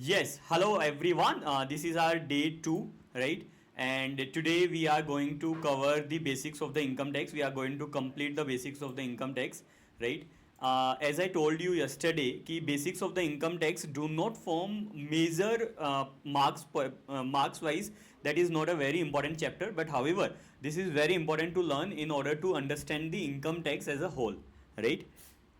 Yes, hello everyone. This is our day 2, right? And today we are going to cover the basics of the income tax. We are going to complete the basics of the income tax, right? As I told you yesterday, कि basics of the income tax do not form major marks wise. That is not a very important chapter. But however, this is very important to learn in order to understand the income tax as a whole, right?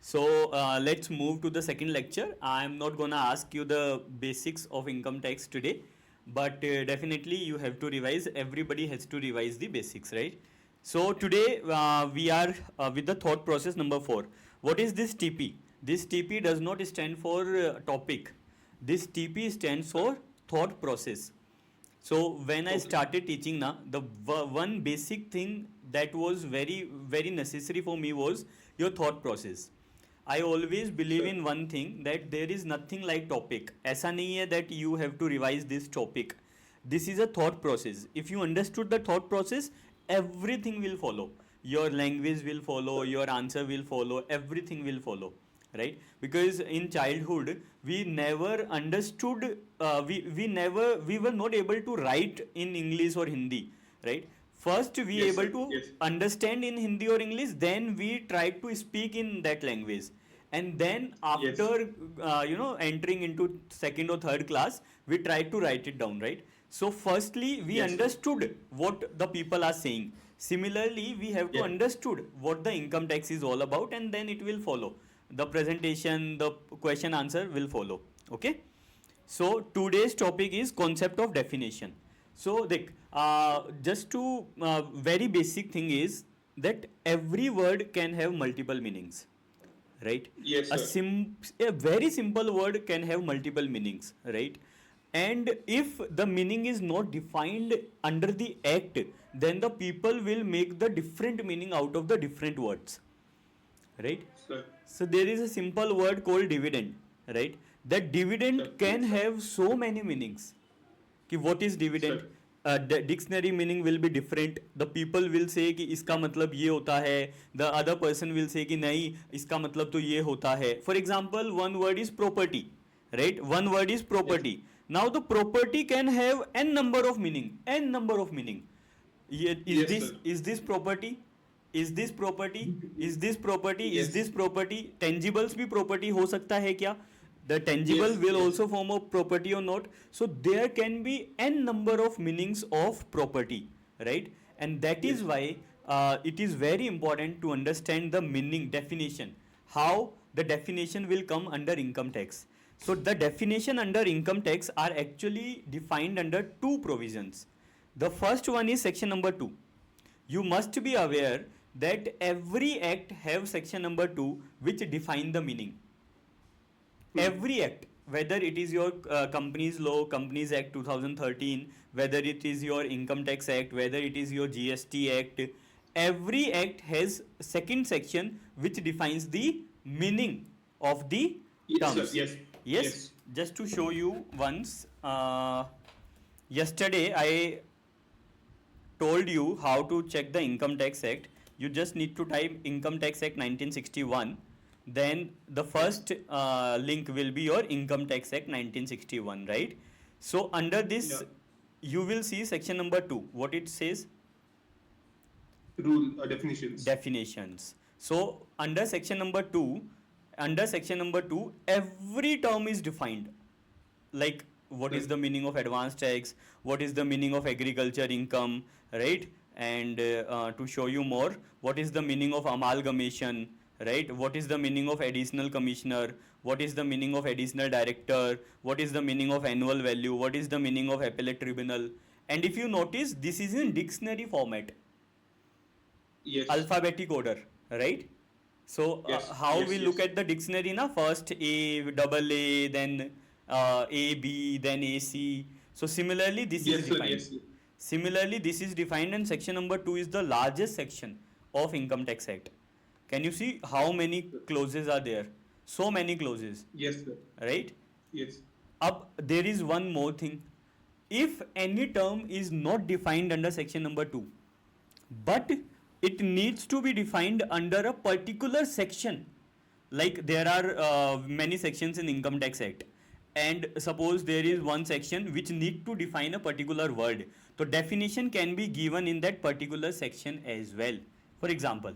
So let's move to the second lecture. I am not gonna ask you the basics of income tax today, but definitely you have to revise. Everybody has to revise the basics, right? So today we are with the thought process number 4. What is this TP? This TP does not stand for topic. This TP stands for thought process. So when I started teaching now, the one basic thing that was very necessary for me was your thought process. I always believe in one thing, that there is nothing like topic. ऐसा नहीं है that you have to revise this topic. This is a thought process. If you understood the thought process, everything will follow. Your language will follow, your answer will follow, everything will follow, right? Because in childhood we never understood, we were not able to write in English or Hindi, right? First we Yes, able sir. to Yes. understand in Hindi or English, then we try to speak in that language, and then after Yes. entering into second or third class, we try to write it down, right? So firstly we Yes, sir. understood what the people are saying. Similarly we have to Yeah. understood what the income tax is all about, and then it will follow the presentation, the question answer will follow. Okay, so today's topic is concept of definition. So just to very basic thing is that every word can have multiple meanings, right? Yes, sir. A very simple word can have multiple meanings, right? And if the meaning is not defined under the act, then the people will make the different meaning out of the different words, right? Sir. So there is a simple word called dividend, right? That dividend Sir. can Yes, sir. have so many meanings. कि what is dividend? Sir. Dictionary meaning will be different. The people will say कि इसका मतलब ये होता है. The other person will say कि नहीं, इसका मतलब तो ये होता है. For example, one word is property, right? One word is property. Yes. Now the property can have n number of meaning, n number of meaning. Yes, sir. Is this property? Is this property? Is this property? Is Yes. this property? Tangibles भी property हो सकता है क्या? The tangible Yes. will Yes. also form a property or not. So there can be n number of meanings of property, right? And that is Yes. why it is very important to understand the meaning definition. How the definition will come under income tax. So the definition under income tax are actually defined under two provisions. The first one is section number 2. You must be aware that every act have section number 2 which define the meaning. Every act, whether it is your companies law, companies act 2013, whether it is your income tax act, whether it is your GST act, every act has second section which defines the meaning of the Yes, sir. terms. Yes. Yes, just to show you once, yesterday I told you how to check the income tax act. You just need to type income tax act 1961, then the first link will be your income tax act 1961, right? So under this Yeah. you will see section number 2. What it says? Rule definitions. Definitions. So under section number 2, every term is defined, like what is Right. the meaning of advance tax, what is the meaning of agriculture income, right? And to show you more, what is the meaning of amalgamation, right? What is the meaning of additional commissioner, what is the meaning of additional director, what is the meaning of annual value, what is the meaning of appellate tribunal. And if you notice, this is in dictionary format, Yes. alphabetic order, right? So Yes. how Yes. we look Yes. at the dictionary na, first A, double A, then A, B, then AC. So similarly this is Yes, sir. defined. Yes. Similarly this is defined, and section number 2 is the largest section of income tax act. Can you see how many clauses are there? So many clauses, Yes, sir. right? Yes. Up there is one more thing. If any term is not defined under section number 2, but it needs to be defined under a particular section, like there are many sections in income tax act, and suppose there is one section which need to define a particular word, so definition can be given in that particular section as well. For example,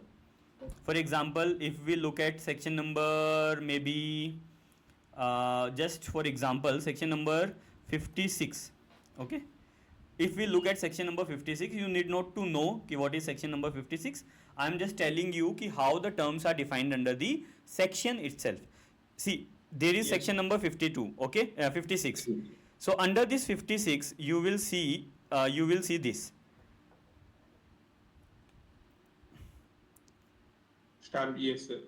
if we look at section number maybe just for example section number 56, okay, if we look at section number 56, you need not to know ki what is section number 56. I am just telling you ki how the terms are defined under the section itself. See, there is section number 52, okay, 56. So under this 56, you will see this. Stamp, yes, sir.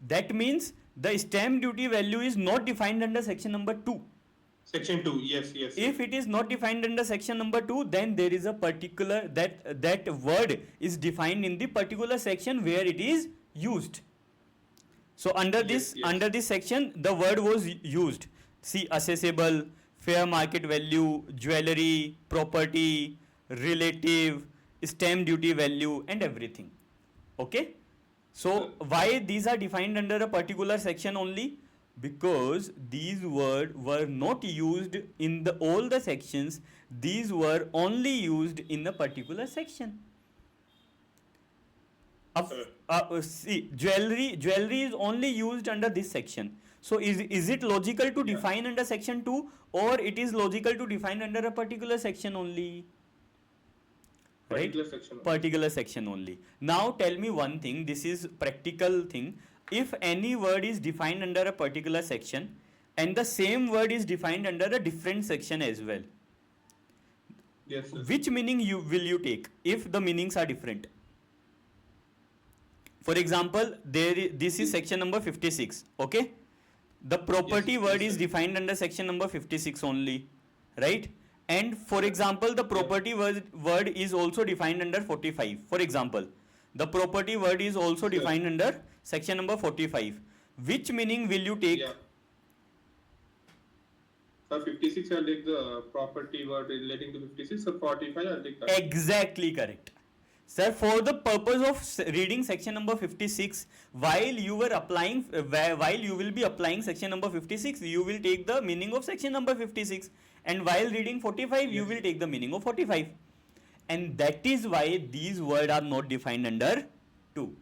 That means the stamp duty value is not defined under section number 2. Section 2, yes, yes. If it is not defined under section number 2, then there is a particular that word is defined in the particular section where it is used. So under this section, the word was used. See, assessable, fair market value, jewelry, property, relative, stamp duty value, and everything. Okay. So why these are defined under a particular section only? Because these words were not used in all the sections. These were only used in a particular section. See, jewelry is only used under this section. So is it logical to define under section 2, or it is logical to define under a particular section only? Right? Particular section only. Now tell me one thing, this is practical thing. If any word is defined under a particular section and the same word is defined under a different section as well, yes, sir, which meaning will you take if the meanings are different? For example, this is section number 56, okay? The property word is defined under section number 56 only, right? And for example, the property word is also defined under 45. For example, the property word is also defined under section number 45. Which meaning will you take? Yeah. So 56, I'll take the property word relating to 56. So 45, I'll take that. Exactly correct. Sir, for the purpose of reading section number 56, while you will be applying section number 56, you will take the meaning of section number 56. And while reading 45, you will take the meaning of 45. And that is why these words are not defined under 2.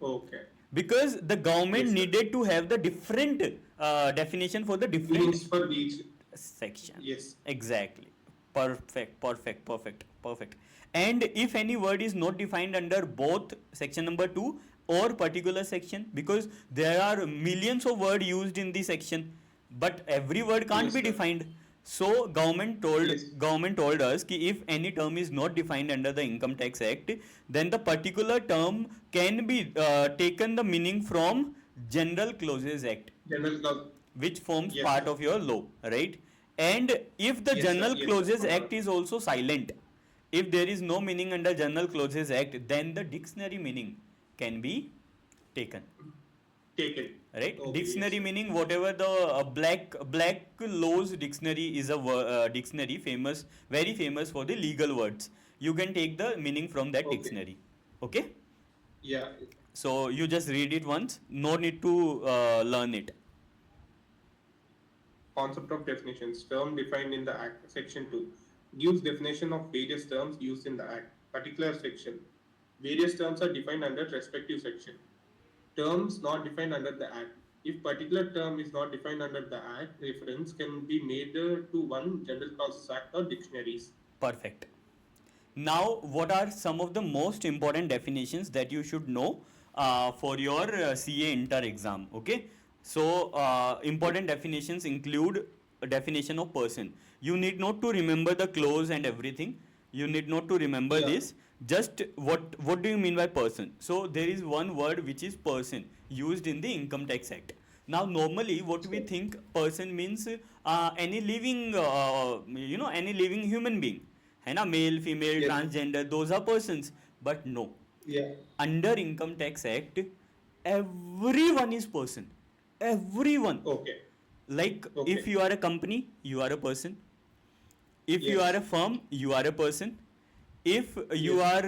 Okay. Because the government needed to have the different definition for the different meanings for each section. Yes. Exactly. Perfect. And if any word is not defined under both section number 2 or particular section, because there are millions of words used in the section, but every word can't be defined. So government told us that if any term is not defined under the Income Tax Act, then the particular term can be taken the meaning from General Clauses Act, which forms part of your law, right? And if the General Clauses Act is also silent, if there is no meaning under General Clauses Act, then the dictionary meaning can be taken. Right? Okay, dictionary meaning whatever the black laws dictionary is a dictionary very famous for the legal words. You can take the meaning from that dictionary. Okay? Yeah. So you just read it once. No need to learn it. Concept of definitions. Term defined in the Act. Section 2 gives definition of various terms used in the Act. Particular section. Various terms are defined under respective section. Terms not defined under the Act. If particular term is not defined under the Act, reference can be made to one General Clauses Act or dictionaries. Perfect. Now, what are some of the most important definitions that you should know for your CA inter exam? Okay. So, important definitions include a definition of person. You need not to remember the clause and everything. You need not to remember this. Just what do you mean by person? So there is one word which is person used in the Income Tax Act. Now normally what we think person means any living any living human being, है ना, male, female, transgender, those are persons. But no. Yeah. Under Income Tax Act, everyone is person. Everyone. Okay. Like if you are a company, you are a person. If you are a firm, you are a person. If you are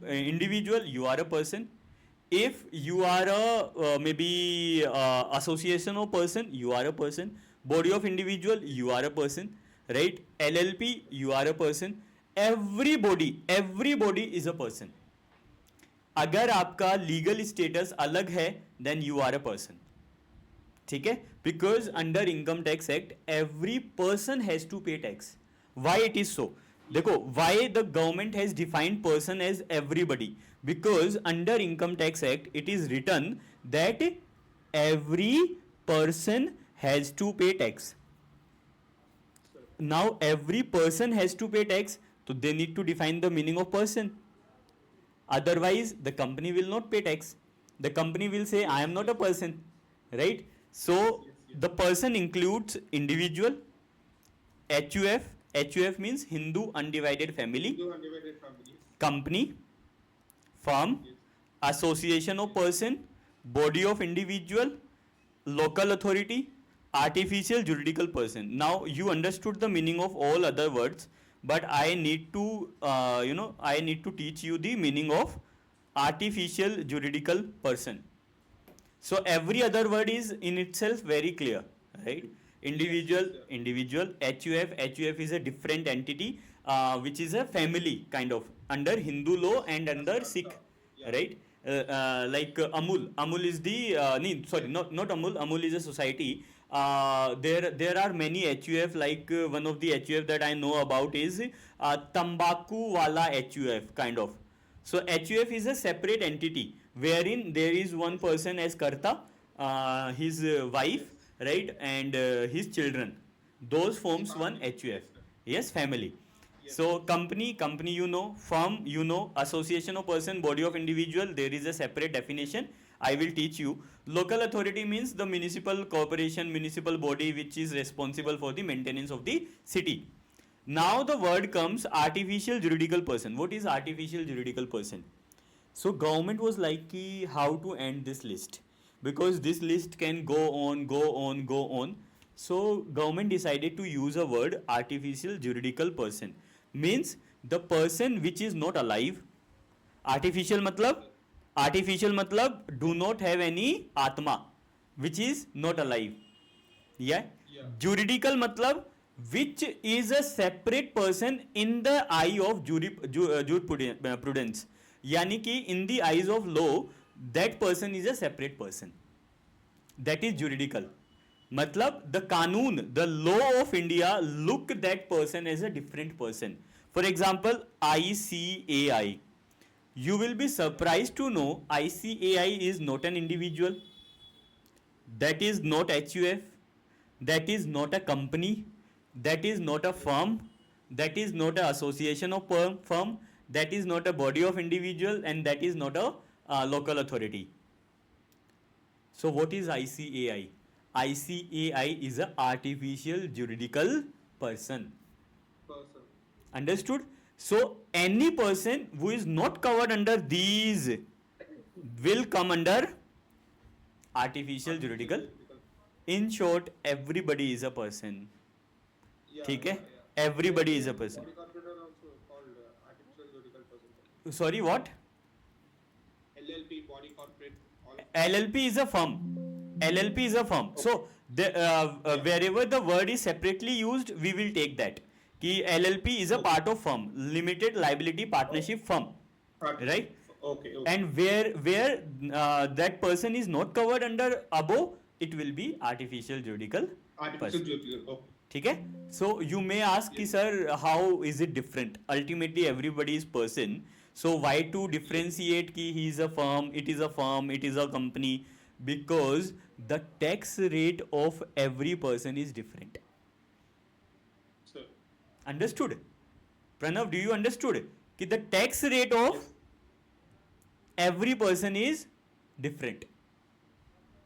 an individual, you are a person. if you are a maybe association of person, you are a person. Body of individual, you are a person, right? LLP, you are a person. Everybody is a person. अगर आपका legal status अलग है then you are a person. ठीक है, because under income tax act every person has to pay tax. Why it is so? देखो, why the government has defined person as everybody, because under income tax act it is written that every person has to pay tax. Now every person has to pay tax, तो they need to define the meaning of person. Otherwise, the company will not pay tax. The company will say, I am not a person, right? So, the person includes individual, HUF. HUF means Hindu Undivided Family. Company, firm, association of person, body of individual, local authority, artificial juridical person. Now, you understood the meaning of all other words, but I need to I need to teach you the meaning of artificial juridical person. So every other word is in itself very clear, right? Individual, individual. HUF is a different entity, which is a family kind of under Hindu law and under Sikh, right? Like Amul is the not Amul is a society. There are many HUF, like one of the HUF that I know about is Tambaku wala HUF kind of. So HUF is a separate entity wherein there is one person as Karta, his wife, right, and his children. Those forms one HUF. Yes, family. So company you know, firm you know, association of person, body of individual, there is a separate definition. I will teach you. Local authority means the municipal corporation, municipal body which is responsible for the maintenance of the city. Now the word comes artificial juridical person. What is artificial juridical person? So government was like, how to end this list, because this list can go on. So government decided to use a word artificial juridical person. Means the person which is not alive. Artificial matlab do not have any atma, which is not alive. Yeah. Juridical matlab which is a separate person in the eye of jurisprudence. Yani ki in the eyes of law, that person is a separate person. That is juridical. Matlab the Kanun, the law of India, look that person as a different person. For example, ICAI. You will be surprised to know ICAI is not an individual. That is not HUF. That is not a company. That is not a firm. That is not an association of firm. That is not a body of individual, and that is not a local authority. So what is ICAI? ICAI is a artificial juridical person. Understood? So any person who is not covered under these will come under artificial juridical. In short, everybody is a person. ठीक है? Everybody is a person. Sorry, what? LLP, body corporate. LLP is a firm. LLP is a firm. Okay. So wherever the word is separately used, we will take that. Ki LLP is a part of firm, limited liability partnership firm, right? Okay. And where that person is not covered under above, it will be artificial juridical person. Okay. ठीक है? So you may ask कि sir, how is it different? Ultimately everybody is person. So why to differentiate कि he is a firm, it is a firm, it is a company? Because the tax rate of every person is different. Sir. Understood? Pranav, do you understood? कि the tax rate of every person is different.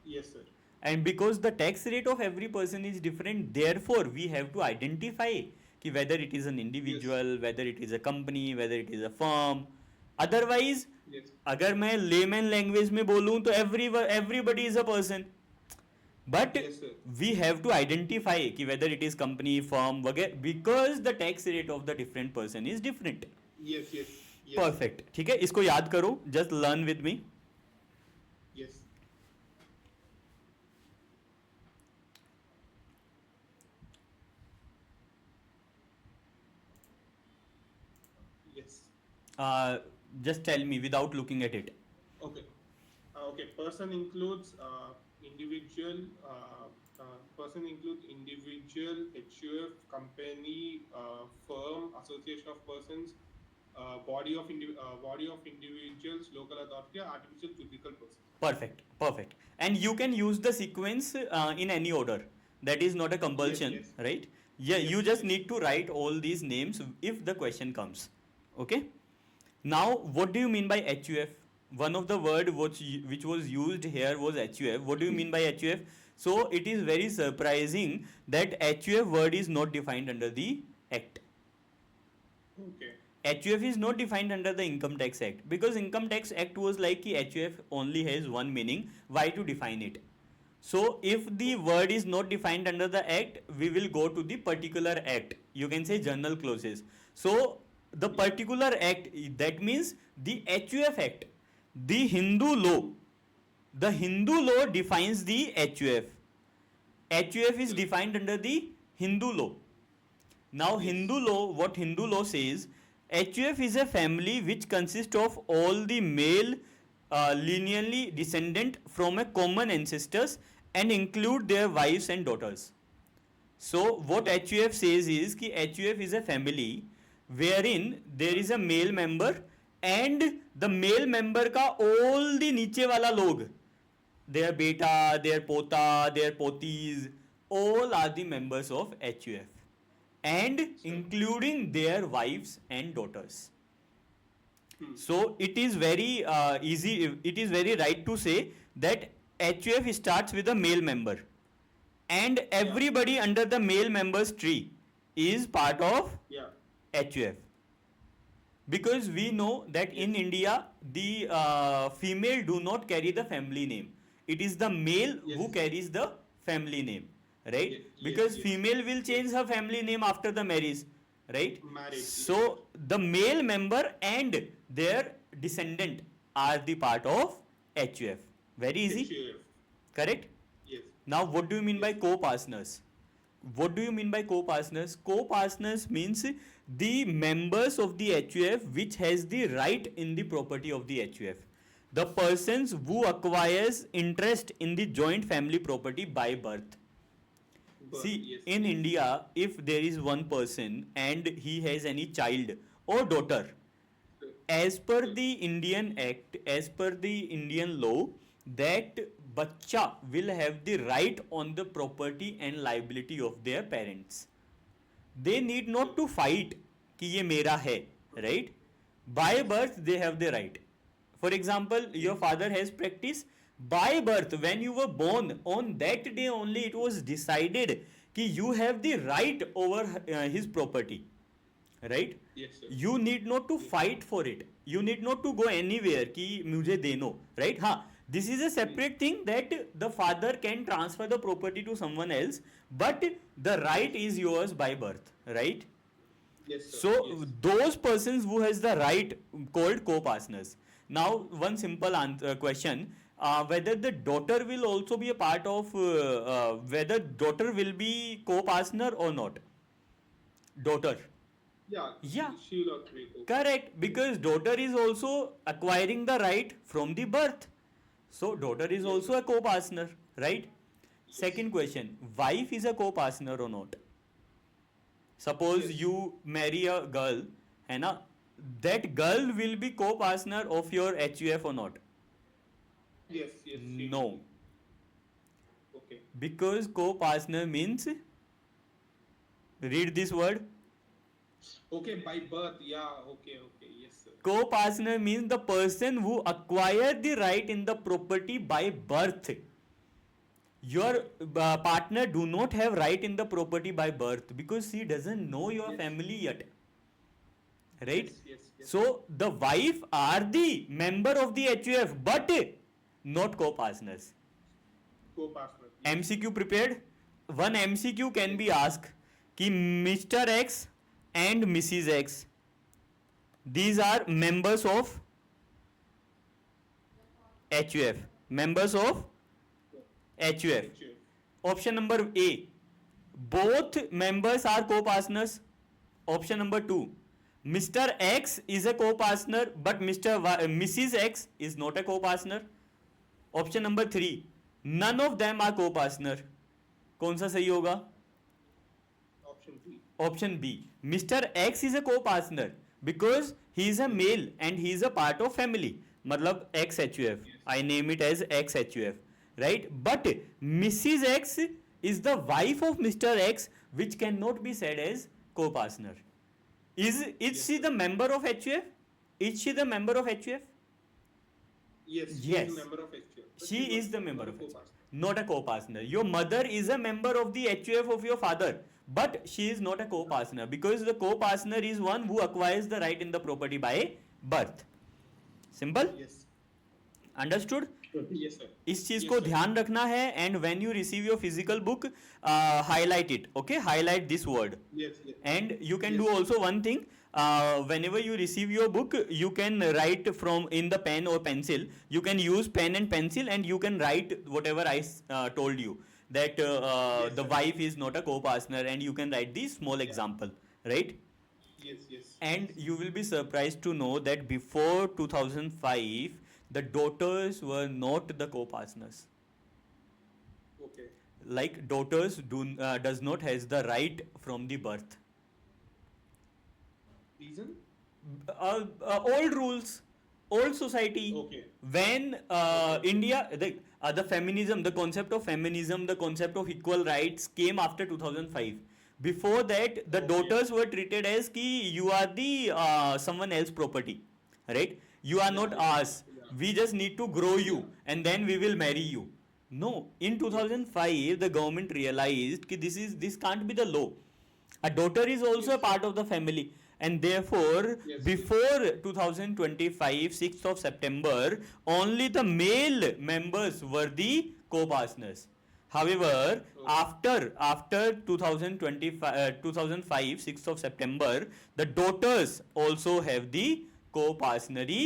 Yes, sir. And because the tax rate of every person is different, therefore we have to identify कि whether it is an individual, whether it is a company, whether it is a firm. Otherwise, अगर मैं layman language में बोलूँ तो everybody is a person. But we have to identify कि whether it is company, firm, वगैरह, because the tax rate of the different person is different. Yes. Perfect. ठीक है, इसको याद करो. Just learn with me. Uh, just tell me without looking at it. Okay. Okay. Person includes individual. Person includes individual, HUF, company, firm, association of persons, body of individuals, local authority, artificial physical person. Perfect, perfect. And you can use the sequence in any order. That is not a Yes. compulsion, Yes. right? Yeah, you Yes. just Yes. need to write all these names if the question comes. Okay. Now, what do you mean by HUF? One of the word which was used here was HUF. What do you mean by HUF? So it is very surprising that HUF word is not defined under the Act. Okay. HUF is not defined under the Income Tax Act because Income Tax Act was like ki HUF only has one meaning. Why to define it? So if the word is not defined under the act, we will go to the particular act. You can say general clauses. So the particular act, that means the HUF Act, the Hindu law. The Hindu law defines the HUF. HUF is defined under the Hindu law. Now, Yes. Hindu law, what Hindu law says, HUF is a family which consists of all the male lineally descendant from a common ancestors and include their wives and daughters. So, what HUF says is कि HUF is a family wherein there is a male member and the male member का all the नीचे वाला लोग, their beta, their pota, their potis, all are the members of HUF and including their wives and daughters. So it is very easy, it is very right to say that HUF starts with a male member and everybody under the male members tree is part of Yeah. HUF. Because we know that in India the female do not carry the family name. It is the male who Yes. carries the family name, right? Yes. Because Yes. female will change her family name after the marriage, right? Married. So the male member and their descendant are the part of HUF. Very easy, HUF. correct? Yes. Now, what do you mean by co-partners? What do you mean by co-partners? Co-partners means the members of the HUF which has the right in the property of the HUF. The persons who acquires interest in the joint family property by birth. But See, yes. in Yes. India, if there is one person and he has any child or daughter, as per the Indian Act, as per the Indian law, that bachcha will have the right on the property and liability of their parents. They need not to fight कि ये मेरा है, right? By birth they have the right. For example, your father has practice by birth when you were born. On that day only it was decided कि you have the right over his property, right? Yes, sir. You need not to fight for it. You need not to go anywhere कि मुझे they know, right? हाँ, this is a separate thing that the father can transfer the property to someone else, but the right is yours by birth, right? Yes, sir. So Yes. those persons who has the right called co-partners. Now one simple question: whether the daughter will also be a part of, whether daughter will be co-partner or not? Daughter. Yeah. Yeah. She will not be co- Correct, because daughter is also acquiring the right from the birth. So daughter is also a co-partner, right? Second question, wife is a co-partner or not? Suppose Yes. you marry a girl, है ना? That girl will be co-partner of your HUF or not? Yes. Yes. she No, will be. Okay. because co-partner means, read this word. Okay. By birth. Yeah. Okay. Okay. Yes, sir. Co-partner means the person who acquired the right in the property by birth. Your partner do not have right in the property by birth because she doesn't know your Yes. family yet, right? Yes. Yes. Yes. So the wife are the member of the HUF but not co-partners. Co-partner. Yes. MCQ prepared? One MCQ can be asked कि Mr. X and Mrs. X, these are members of HUF. Members of HUF. HUF. Option number A, both members are co-partners. Option number 2, Mr. X is a co-partner, but Mrs. X is not a co-partner. Option number 3, none of them are co-partner. कौन सा सही होगा? Option B. Option B, Mr. X is a co-partner because he is a male and he is a part of family. मतलब XHUF. Yes. I name it as XHUF, right? But Mrs. X is the wife of Mr. X, which cannot be said as co-partner. Is Yes, she sir. the member of HUF? Is she the member of HUF? Yes, she Yes. is a member of HUF. But She is was the member not a of HUF. co-partner. Not a co-partner. Your mother is a member of the HUF of your father, but she is not a co-partner because the co-partner is one who acquires the right in the property by birth. Simple? Yes. Understood? Yes, sir. इस चीज Yes, को sir. ध्यान रखना है, and when you receive your physical book highlight it. Okay, highlight this word. Yes, yes. And you can Yes. do also one thing, whenever you receive your book, you can write from in the pen or pencil. You can use pen and pencil and you can write whatever I told you, that Yes, the sir. wife is not a co-partner, and you can write the small example, right? Yes, yes. And you will be surprised to know that before 2005 the daughters were not the co-partners. Okay. Like daughters does not has the right from the birth. Reason? Old rules, old society. Okay. When Okay. India, the feminism, the concept of feminism, the concept of equal rights came after 2005. Before that, the Okay. daughters were treated as ki you are the someone else property, right? You are Yeah, not yeah, ours. yeah. We just need to grow you, Yeah. and then we will marry you. No, in 2005, the government realized that this can't be the law. A daughter is also a Yes. part of the family, and therefore, Yes. before 2025, 6th of September, only the male members were the co-partners. However, Okay. after 2025, 2005, 6th of September, the daughters also have the co-partnery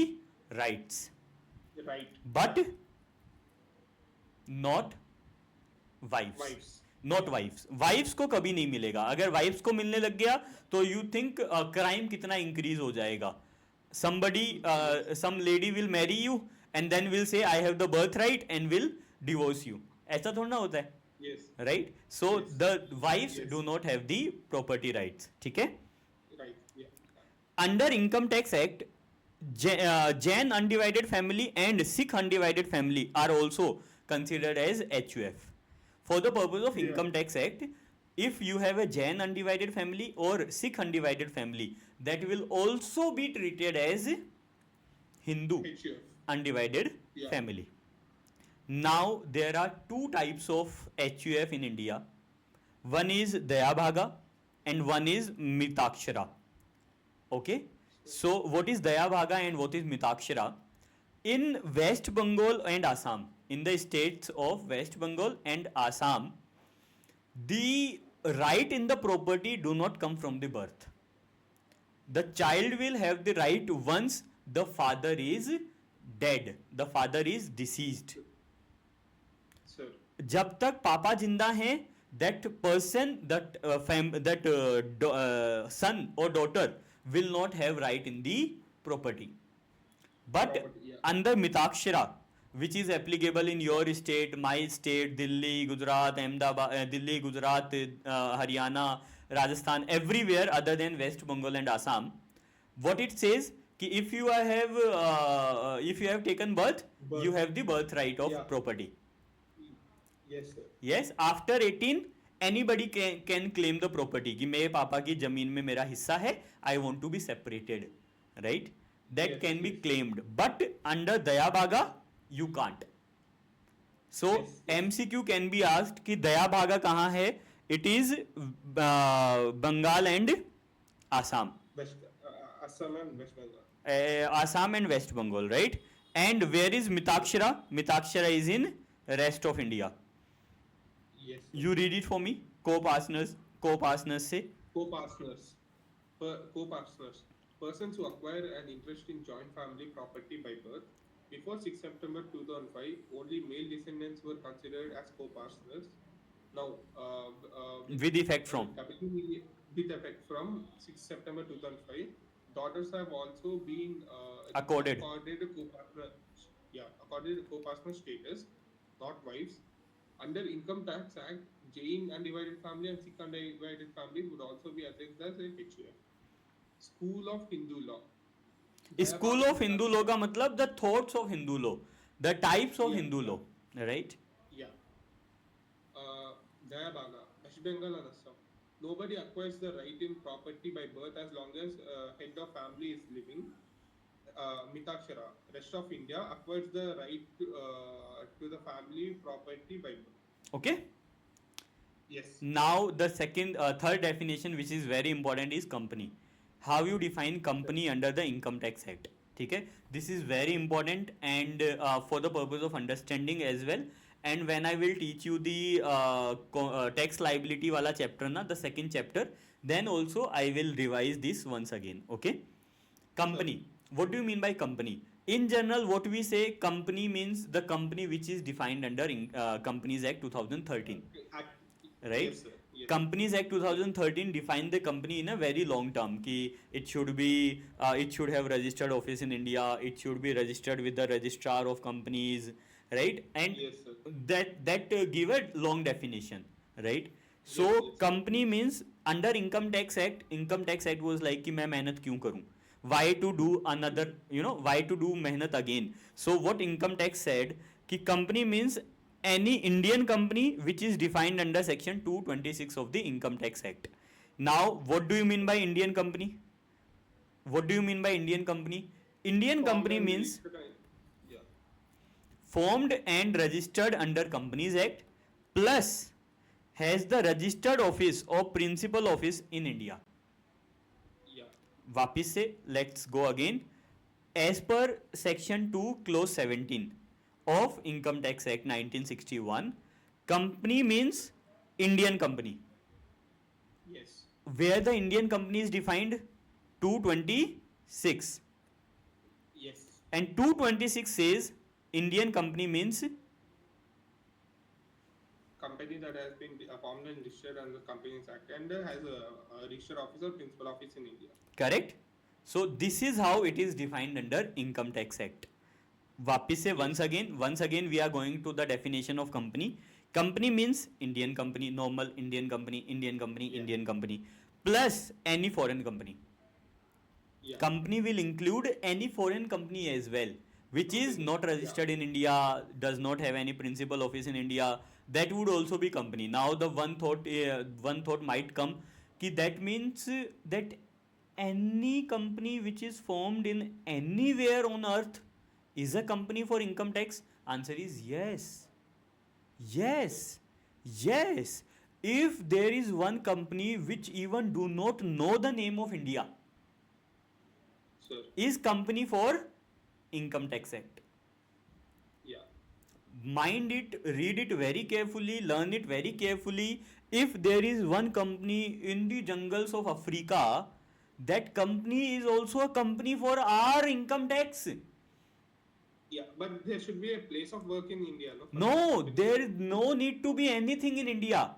rights, Right. but not wives. Wives. Not wives. Wives को कभी नहीं मिलेगा. अगर wives को मिलने लग गया तो यू थिंक क्राइम कितना इंक्रीज हो जाएगा. somebody some lady will marry you and then will say I have the birthright and will divorce you. ऐसा थोड़ा ना होता है, Yes. right? So Yes. the wives Yes. do not have the property rights. ठीक है? Right. Yeah. Under income tax act, Jain undivided family and Sikh undivided family are also considered as HUF. For the purpose of Yeah. income tax act, if you have a Jain undivided family or Sikh undivided family, that will also be treated as Hindu HUF. undivided Yeah. family. Now there are two types of HUF in India. One is Dayabhaga and one is Mitakshara. Okay, so what is Dayabhaga and what is Mitakshara? In West Bengal and Assam, in the states of West Bengal and Assam, the right in the property do not come from the birth. The child will have the right once the father is dead, the father is deceased. Sir. जब तक पापा जिंदा हैं, that person, son or daughter will not have right in the property. But Property, yeah. under Mitakshara, which is applicable in your state, my state, Delhi, Gujarat, Ahmedabad, Delhi, Gujarat, Haryana, Rajasthan, everywhere other than West Bengal and Assam, what it says, कि if you have taken birth, Birth. you have the birthright of Yeah. property. Yes, sir. Yes, after 18 anybody can claim the property कि मेरे पापा की जमीन में मेरा हिस्सा है, I want to be separated, right? That Yes, can be yes. claimed, but under Dayabhaga you can't. So Yes, yes. MCQ can be asked कि Dayabhaga कहाँ है? It is Bengal and Assam. West, Assam and West Bengal. Assam and West Bengal, right? And where is Mitakshara? Mitakshara is in rest of India. Yes. You read it for me. Co-partners से. Co-partners. Co-partners. Persons who acquire an interest in joint family property by birth. Before 6 September 2005, only male descendants were considered as co-partners. Now, With effect from. with effect from 6 September 2005, daughters have also been Accorded. accorded co-partner, accorded co-partner status, not wives. Under Income Tax Act, Jain undivided family and Sikh undivided family would also be assessed as a HUF. School of Hindu law. School Dayabaga of Hindu law Nasam. का मतलब the thoughts of Hindu law, the types of Yeah, Hindu yeah, law, right? yeah. Dayabaga, West Bengal and Assam. Nobody acquires the right in property by birth as long as head of family is living. Mitakshara, rest of India acquires the right to the family property by birth. Okay. Yes. Now the third definition which is very important is company. How you define company under the Income Tax Act. ठीक है, this is very important and for the purpose of understanding as well. And when I will teach you the tax liability wala chapter na, the second chapter, then also I will revise this once again. Okay. Company. What do you mean by company? In general, what we say company means the company which is defined under Companies Act 2013. Right? Yes, sir. Yes. Companies Act 2013 defined the company in a very long term ki it should be it should have registered office in India, it should be registered with the registrar of companies, right? And Yes, sir. that give a long definition, right? So Yes, yes. company means under Income Tax Act was like कि मैं मेहनत क्यों करूं, why to do another, why to do मेहनत again. So what Income Tax said कि company means any Indian company which is defined under section 226 of the Income Tax Act. Now what do you mean by Indian company? What do you mean by Indian company? Indian Formed company and means registered. Yeah. formed and registered under Companies Act plus has the registered office or principal office in India. Yeah. वापिस से let's go again. As per section 2 clause 17 of Income Tax Act 1961, company means Indian company. Yes. Where the Indian company is defined 226, Yes. and 226 says Indian company means Company that has been formed and registered under Companies Act and has a registered office or principal office in India. correct. So this is how it is defined under Income Tax Act. वापिस से once again we are going to the definition of company. Company means Indian company, normal Indian company, Yeah. Indian company plus any foreign company. Yeah. Company will include any foreign company as well which is Company. not registered in India, does not have any principal office in India, that would also be company. Now the one thought might come कि that means that any company which is formed in anywhere on earth is a company for income tax. Answer is yes. Yes. Yes. If there is one company which even do not know the name of India, Sir. is company for Income Tax Act. Yeah. Mind it, read it very carefully, learn it very carefully. If there is one company in the jungles of Africa, that company is also a company for our income tax. Yeah, but there should be a place of work in India, no? No, there is no need to be anything in India.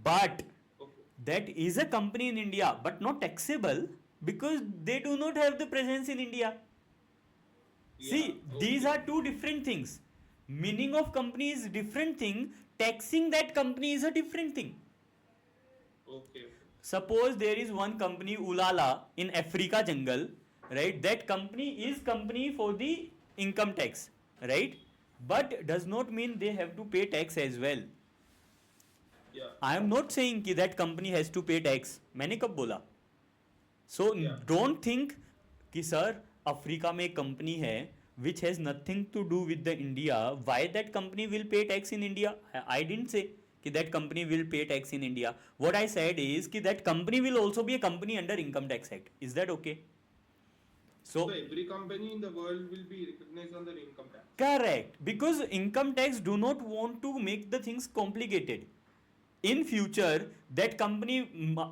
But Okay. that is a company in India, but not taxable because they do not have the presence in India. See, Yeah, these okay. are two different things. Meaning of company is different thing. Taxing that company is a different thing. Okay. Suppose there is one company Ulala in Africa jungle, right? That company is company for the income tax, right? But does not mean they have to pay tax as well. Yeah. I am not saying कि that company has to pay tax. मैंने कब बोला? So Yeah. don't think कि sir Africa में एक company है which has nothing to do with the India. Why that company will pay tax in India? I didn't say कि that company will pay tax in India. What I said is कि that company will also be a company under Income Tax Act. Is that okay? So every company in the world will be recognized under income tax. correct, because income tax do not want to make the things complicated. In future that company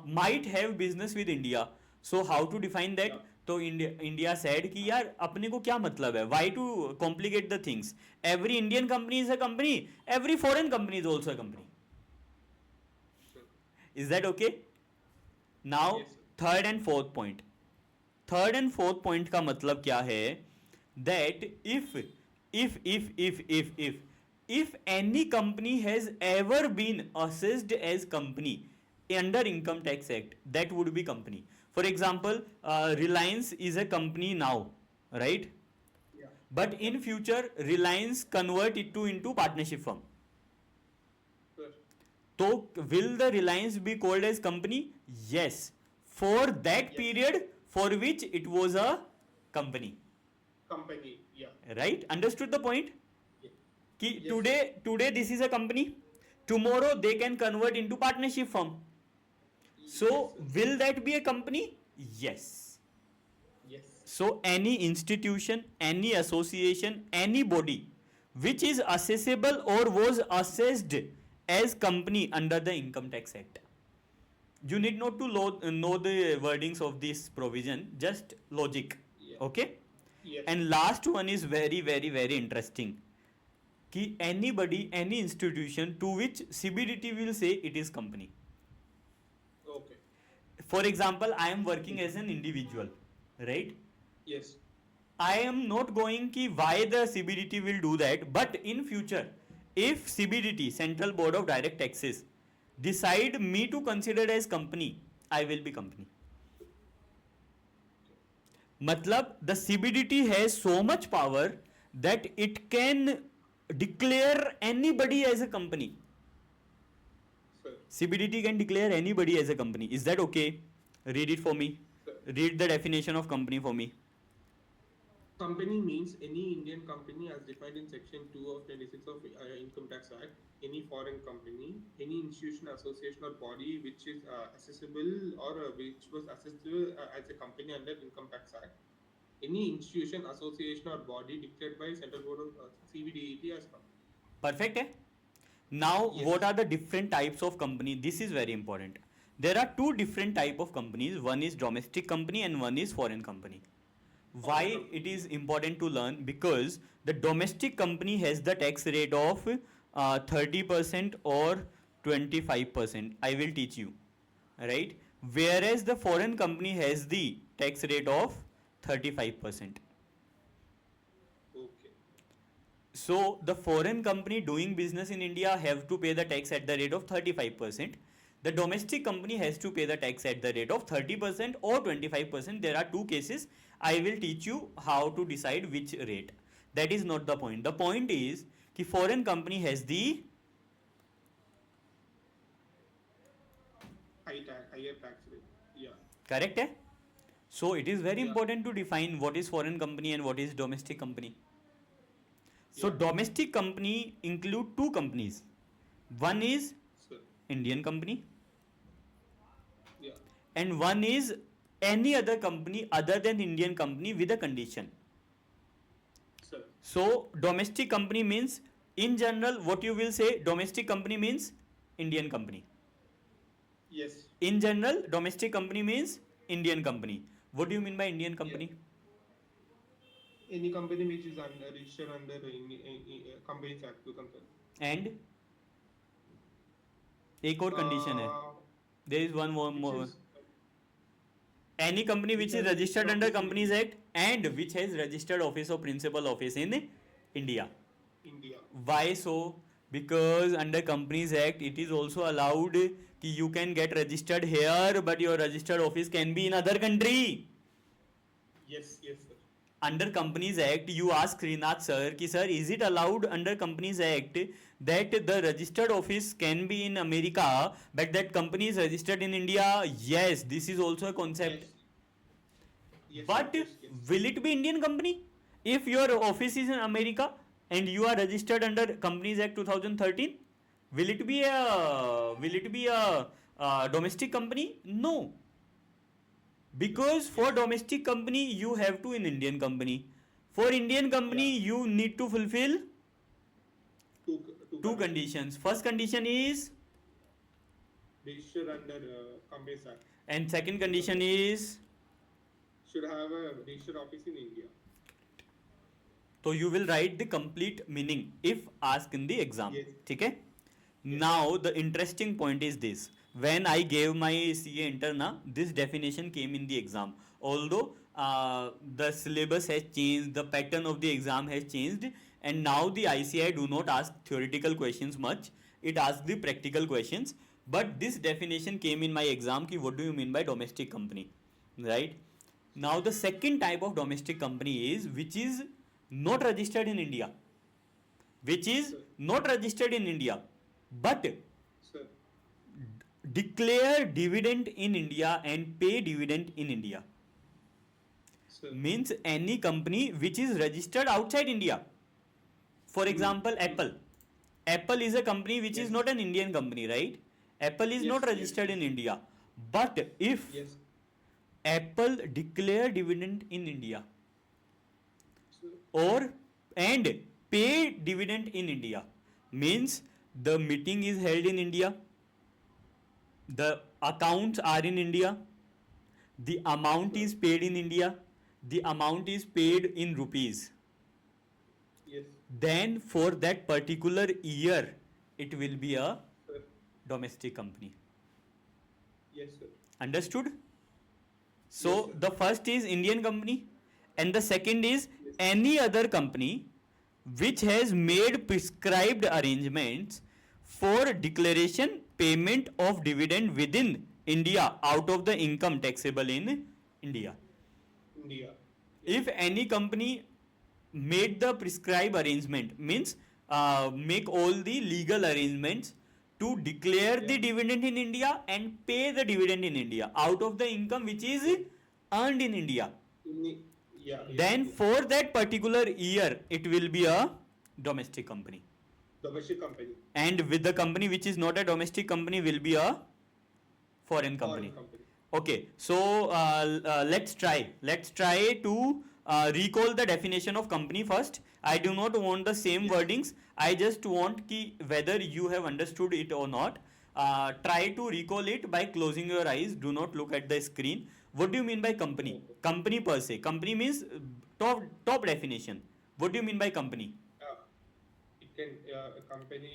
might have business with India. So how to define that? Yeah. तो India said कि यार अपने को क्या मतलब है, why to complicate the things? Every Indian company is a company, every foreign company is also a company. Sure. Is that okay? Now Yes, sir. third and fourth point. Third and fourth point का मतलब क्या है, that if any company has ever been assessed as company under income tax act, that would be company. For example, Reliance is a company now, right? Yeah. But in future Reliance convert it to into partnership firm. Sure. So will the Reliance be called as company? Yes, for that Yes. period for which it was a company. Company. Yeah. Right? Understood the point? Yeah. Ki Yes. today this is a company, tomorrow they can convert into partnership firm. So Yes, sir. will that be a company? Yes. Yes. So any institution, any association, any body which is assessable or was assessed as company under the income tax act. You need not to know the wordings of this provision, just logic. Yeah. Okay. Yes. And last one is very very very interesting, कि anybody, any institution to which CBDT will say it is company. Okay. For example, I am working as an individual, right? Yes. I am not going ki why the CBDT will do that, but in future, if CBDT, Central Board of Direct Taxes, decide me to consider as company, I will be company. Matlab, the CBDT has so much power that it can declare anybody as a company. Sir. CBDT can declare anybody as a company. Is that okay? Read it for me. Sir. Read the definition of company for me. Company means any Indian company as defined in Section 2 of 26 of Income Tax Act, any foreign company, any institution, association or body which is accessible or which was accessible as a company under Income Tax Act, any institution, association or body declared by Central Board of CBDT as company. Perfect, eh? Now, Yes. what are the different types of company? This is very important. There are two different type of companies. One is domestic company and one is foreign company. Why it is important to learn? Because the domestic company has the tax rate of 30% or 25%. I will teach you, right? Whereas the foreign company has the tax rate of 35%. Okay. So the foreign company doing business in India have to pay the tax at the rate of 35%. The domestic company has to pay the tax at the rate of 30% or 25%. There are two cases. I will teach you how to decide which rate. That is not the point. The point is कि foreign company has the Higher tax rate. Yeah. correct है? So it is very Yeah. important to define what is foreign company and what is domestic company. So Yeah. domestic company include two companies. One is Sir. Indian company Yeah. and one is any other company other than Indian company with a condition. Sir. So domestic company means, in general, what you will say, domestic company means Indian company. Yes. In general, domestic company means Indian company. What do you mean by Indian company? Any company which is registered under Companies Act 2012. And एक और condition है. There is one more. Which is, Any company which is has registered registered under office in Companies Act and which has registered office or principal office in India. India. Why so? Because under Companies Act it is also allowed कि you can get registered here but your registered office can be in other country. Yes, yes, sir. Under Companies Act you ask Srinath sir कि sir is it allowed under Companies Act that the registered office can be in America but that company is registered in India? Yes, this is also a concept. Yes. Yes, But yes, yes. will it be Indian company? If your office is in America and you are registered under Companies Act 2013, will it be a domestic company? No. Because for domestic company you have to in Indian company. For Indian company you need to fulfill two conditions. First condition is, Registered under Companies Act. and second condition is, Should have a registered office in India. so you will write the complete meaning if asked in the exam. Yes. ठीक है? Now the interesting point is this. When I gave my CA interna, this definition came in the exam. Although the syllabus has changed, the pattern of the exam has changed, and now the ICI do not ask theoretical questions much, it asks the practical questions. But this definition came in my exam ki what do you mean by domestic company, right? Now the second type of domestic company is which is not registered in India, which is Sir. not registered in India but Sir. declare dividend in India and pay dividend in India. Sir. Means any company which is registered outside India. For example, Apple. Apple is a company which is Yes. not an Indian company, right? Apple is Yes, not yes, registered yes. in India. But if Yes. Apple declare dividend in India Sir. or and pay dividend in India, means the meeting is held in India, the accounts are in India, the amount is paid in India, the amount is paid in rupees, Yes. then for that particular year it will be a Sir. domestic company. Yes, sir. Understood? So Yes, sir. the first is Indian company and the second is Yes. any other company which has made prescribed arrangements for declaration payment of dividend within India out of the income taxable in India. India. If any company made the prescribed arrangement, means make all the legal arrangements to declare the Yeah. dividend in India and pay the dividend in India out of the income which is earned in India, Yeah. then Yes. for that particular year it will be a domestic company, Domestic company. and with the company which is not a domestic company will be a foreign company. Foreign company. Okay, so let's try to recall the definition of company first. I do not want the same Yes. wordings. I just want ki whether you have understood it or not. Try to recall it by closing your eyes. Do not look at the screen. What do you mean by company? Okay. Company per se. Company means top definition. What do you mean by company? It can a company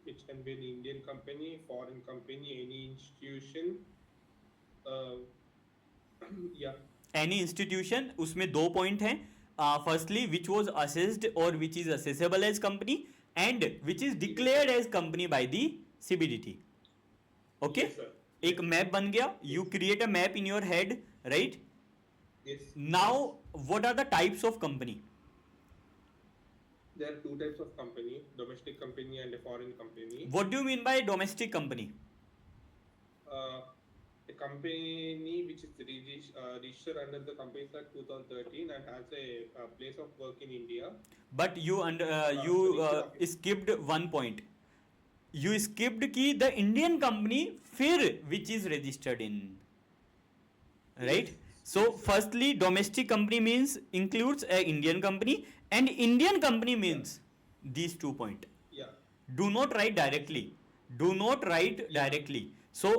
which can be an Indian company, foreign company, any institution. Uh, yeah. Any institution, उसमें दो point हैं. Firstly, which was assessed or which is assessable as company, and which is declared as company by the CBDT. Okay? Yes, sir. एक map बन गया. You create a map in your head, right? Yes. Now, what are the types of company? There are two types of company: domestic company and a foreign company. What do you mean by domestic company? A company which is registered under the Companies Act 2013 and has a place of work in India. But you skipped one point. You skipped ki the Indian company फिर which is registered in, right? Yes. So firstly, domestic company means includes a Indian company, and Indian company means these 2 points. Yeah. Do not write directly. Do not write directly. So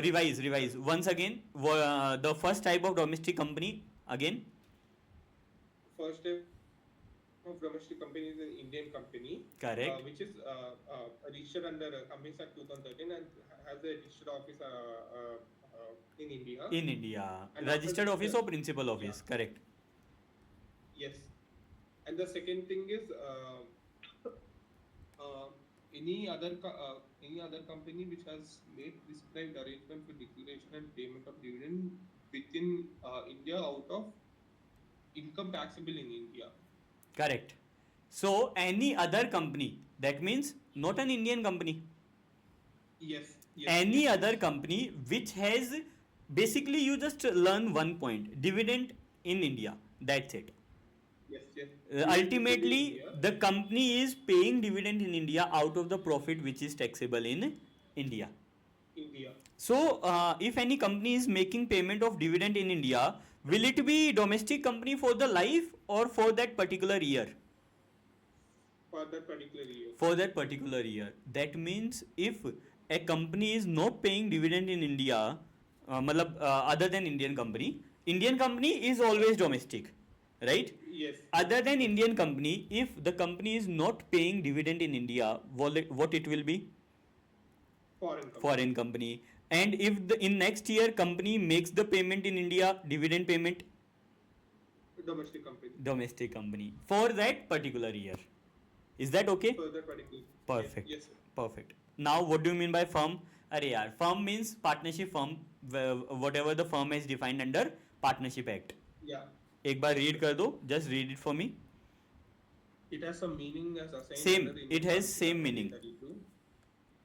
revise once again. The first type of domestic company again. First type of domestic company is an Indian company. Correct. Which is registered under Companies Act 2013 and has a registered office in India. In India, And registered after office the- or principal office. Yeah. Correct. Yes. And the second thing is any other company which has made prescribed arrangement for declaration and payment of dividend within India out of income taxable in India. Correct. So any other company, that means not an Indian company. Yes. Yes. Any yes, other yes. company which has, basically you just learn one point, dividend in India. That's it. Yes. Yes. Ultimately, India. the company is paying dividend in India out of the profit which is taxable in India. India. So, if any company is making payment of dividend in India, will it be domestic company for the life or for that particular year? For that particular year. For that particular year. That means if a company is not paying dividend in India, other than Indian company is always domestic, right? Yes. Other than Indian company, if the company is not paying dividend in India, what it will be? Foreign company. Foreign company. And if in next year company makes the payment in India, dividend payment, Domestic company. Domestic company for that particular year. Is that okay? For that particular. Perfect. Yes, sir. Perfect. Now, what do you mean by firm? अरे यार, firm means partnership firm, whatever the firm is defined under Partnership Act. Yeah. एक बार read कर दो, just read it for me. It has some meaning as assigned. Same. under the It has Partnership same Act meaning. 1932.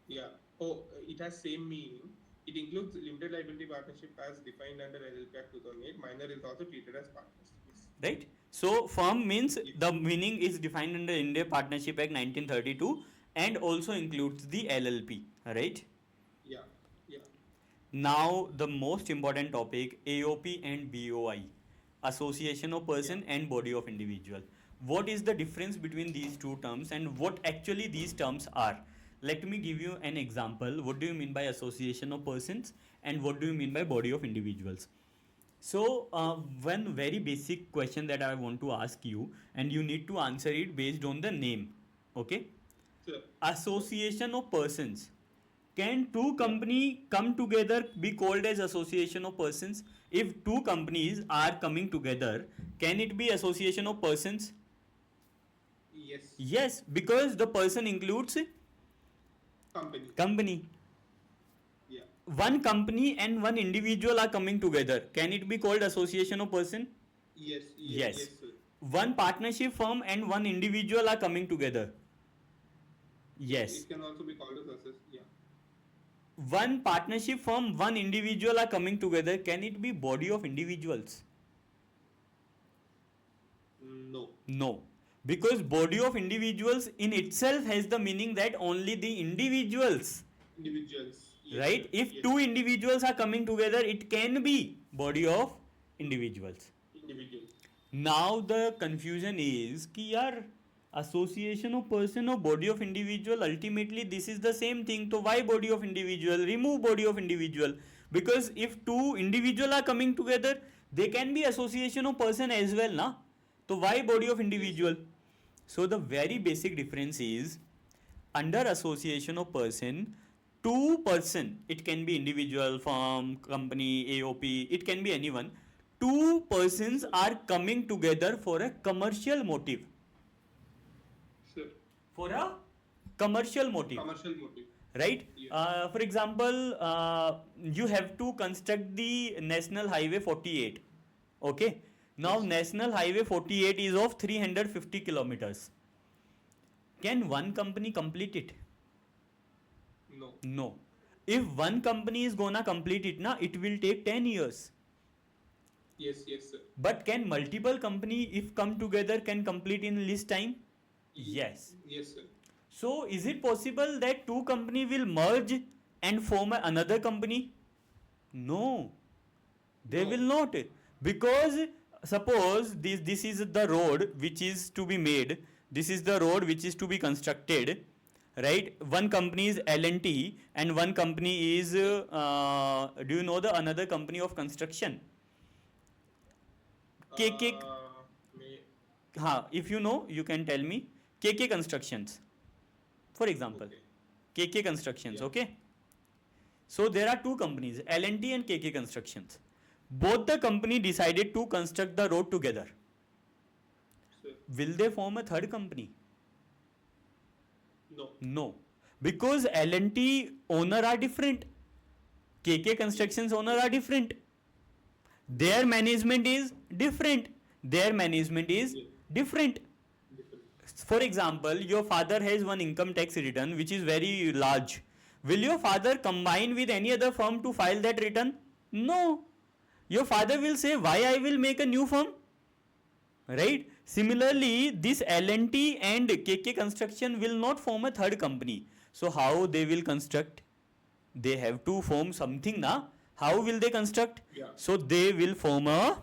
Yeah. Oh, it has same meaning. It includes limited liability partnership as defined under LLP Act 2008. Minor is also treated as partners. Yes. Right? So, firm means Yes. the meaning is defined under India Partnership Act 1932 and also includes the LLP. Right? Yeah. Yeah. Now, the most important topic, AOP and BOI, Association of Person and Body of Individual. What is the difference between these two terms and what actually these terms are? Let me give you an example. What do you mean by Association of Persons and what do you mean by Body of Individuals? So, one very basic question that I want to ask you, and you need to answer it based on the name. Okay? Sure. Association of Persons. Can two companies come together be called as association of persons? If two companies are coming together, can it be association of persons? Yes. Yes, because the person includes Company. company. Yeah. One company and one individual are coming together. Can it be called association of person? Yes. Yes. Yes, sir. One partnership firm and one individual are coming together. Yes. It can also be called as assess. Yeah. One partnership firm, one individual are coming together. Can it be body of individuals? No. No. Because body of individuals in itself has the meaning that only the individuals. Individuals. Yes, Right? sir. If Yes. two individuals are coming together, it can be body of individuals. Individuals. Now the confusion is कि यार association of person or body of individual, ultimately this is the same thing. So why body of individual? Remove body of individual, because if two individual are coming together, they can be association of person as well, na? So why body of individual? So the very basic difference is under association of person, two person, it can be individual, firm, company, AOP, it can be anyone. Two persons are coming together for a commercial motive. Sure. For a commercial motive. Commercial motive. Right? Yeah. For example, you have to construct the National Highway 48. Okay? Now, Yes. National Highway 48 is of 350 kilometers. Can one company complete it? No. No. If one company is gonna complete it, na, it will take 10 years. Yes. Yes, sir. But can multiple company, if come together, can complete in less time? Yes. Yes, sir. So, is it possible that two company will merge and form another company? No, they No. will not, because suppose this is the road which is to be made. This is the road which is to be constructed, right? One company is L&T and one company is do you know the another company of construction? KK. May, If you know, you can tell me. KK Constructions, for example. okay. KK Constructions, Yeah. okay? So there are two companies, L&T and KK Constructions. Both the company decided to construct the road together. Sir. Will they form a third company? No. No. Because L&T owner are different. KK Constructions owner are different. Their management is different. Their management is Yeah. different. Different. For example, your father has one income tax return which is very large. Will your father combine with any other firm to file that return? No. Your father will say, why I will make a new firm? Right? Similarly, this L&T and KK Construction will not form a third company. So how they will construct? They have to form something, na? How will they construct? Yeah. So they will form a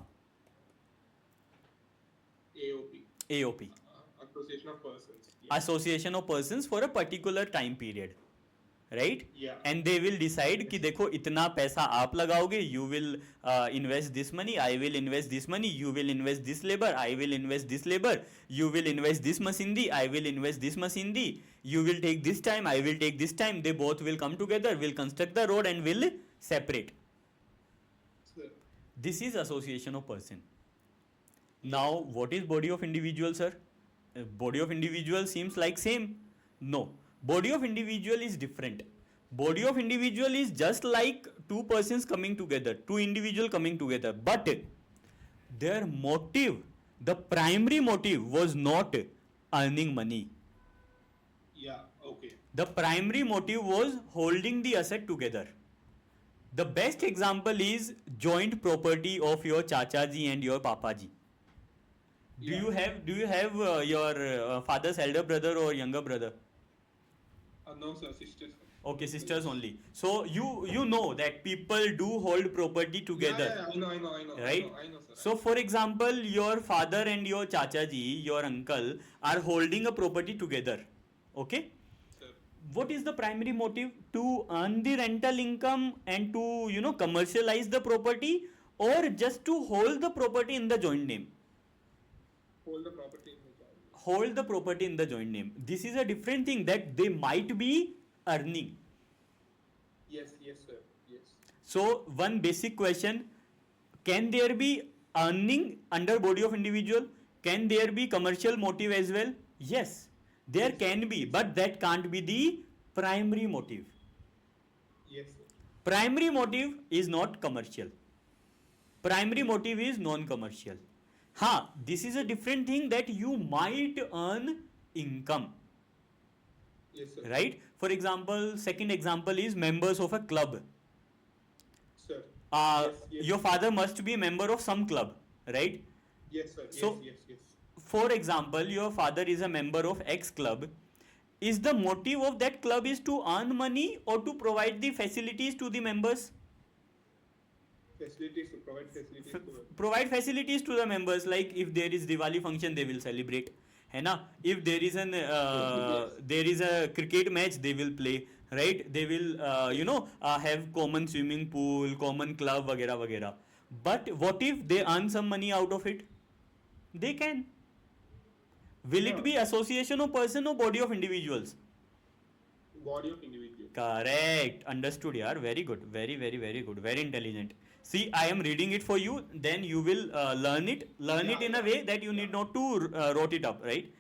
AOP. AOP. Association of Persons. Yeah. Association of persons for a particular time period, right? Yeah. And they will decide कि देखो इतना पैसा आप लगाओगे, you will invest this money, I will invest this money, you will invest this labor, I will invest this labor, you will invest this machinery, I will invest this machinery, you will take this time, I will take this time, they both will come together, will construct the road and will separate. Sir. This is association of person. Now, what is body of individual, sir? Body of individual seems like same. No, body of individual is different. Body of individual is just like two persons coming together, two individual coming together, but their motive, the primary motive was not earning money. Yeah, okay. The primary motive was holding the asset together. The best example is joint property of your chachaji and your papaji. Yeah. Do you have your father's elder brother or younger brother? No, sir, sisters. Okay, sisters only. So you know that people do hold property together. Yeah, I know. Right? I know, sir. So for example, your father and your chachaji, your uncle, are holding a property together. Okay? Sir. What is the primary motive? To earn the rental income and to commercialize the property, or just to hold the property in the joint name? Hold the property in the job. Hold the property in the joint name. This is a different thing, that they might be earning. Yes, sir. Yes. So one basic question: can there be earning under body of individual? Can there be commercial motive as well? Yes, there can be, but that can't be the primary motive. Yes, sir. Primary motive is not commercial. Primary motive is non-commercial. This is a different thing, that you might earn income. Yes, sir. Right? For example, second example is members of a club. Sir. Yes. Your father must be a member of some club, right? Yes, sir. So- Yes. For example, your father is a member of X club. Is the motive of that club is to earn money or to provide the facilities to the members? Facilities to provide facilities to Provide facilities to the members, like if there is Diwali function, they will celebrate. है ना? If there is there is a cricket match, they will play, right? They will have common swimming pool, common club, वगैरह वगैरह. But what if they earn some money out of it? They can. Will it be association of person or body of individuals? body of individual. Correct. Understood, yaar. Very good. Very, very, very good. Very intelligent. See, I am reading it for you. Then you will learn it. Learn it in a way that you need not to wrote it up, right?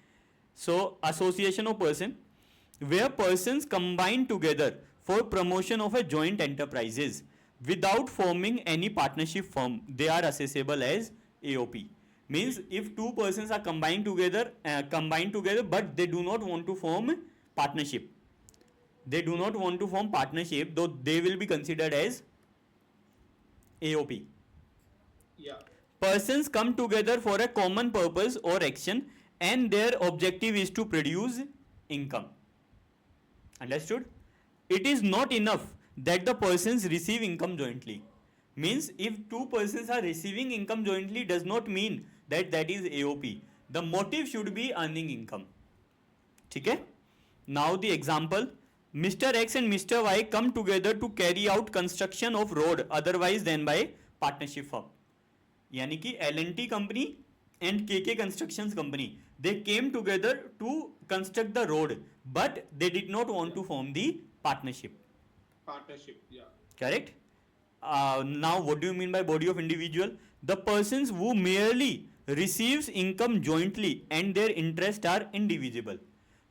So, association of person, where persons combine together for promotion of a joint enterprises without forming any partnership firm, they are assessable as AOP. Means if two persons are combined together, but they do not want to form partnership. Though they will be considered as AOP. Yeah. Persons come together for a common purpose or action, and their objective is to produce income. Understood? It is not enough that the persons receive income jointly. Means if two persons are receiving income jointly does not mean that is AOP. The motive should be earning income. Okay? Now the example. Mr. X and Mr. Y come together to carry out construction of road otherwise than by partnership firm. यानी कि L&T company and KK Constructions company, they came together to construct the road, but they did not want to form the partnership. Partnership, yeah. Correct? Now what do you mean by body of individual? The persons who merely receives income jointly and their interests are indivisible.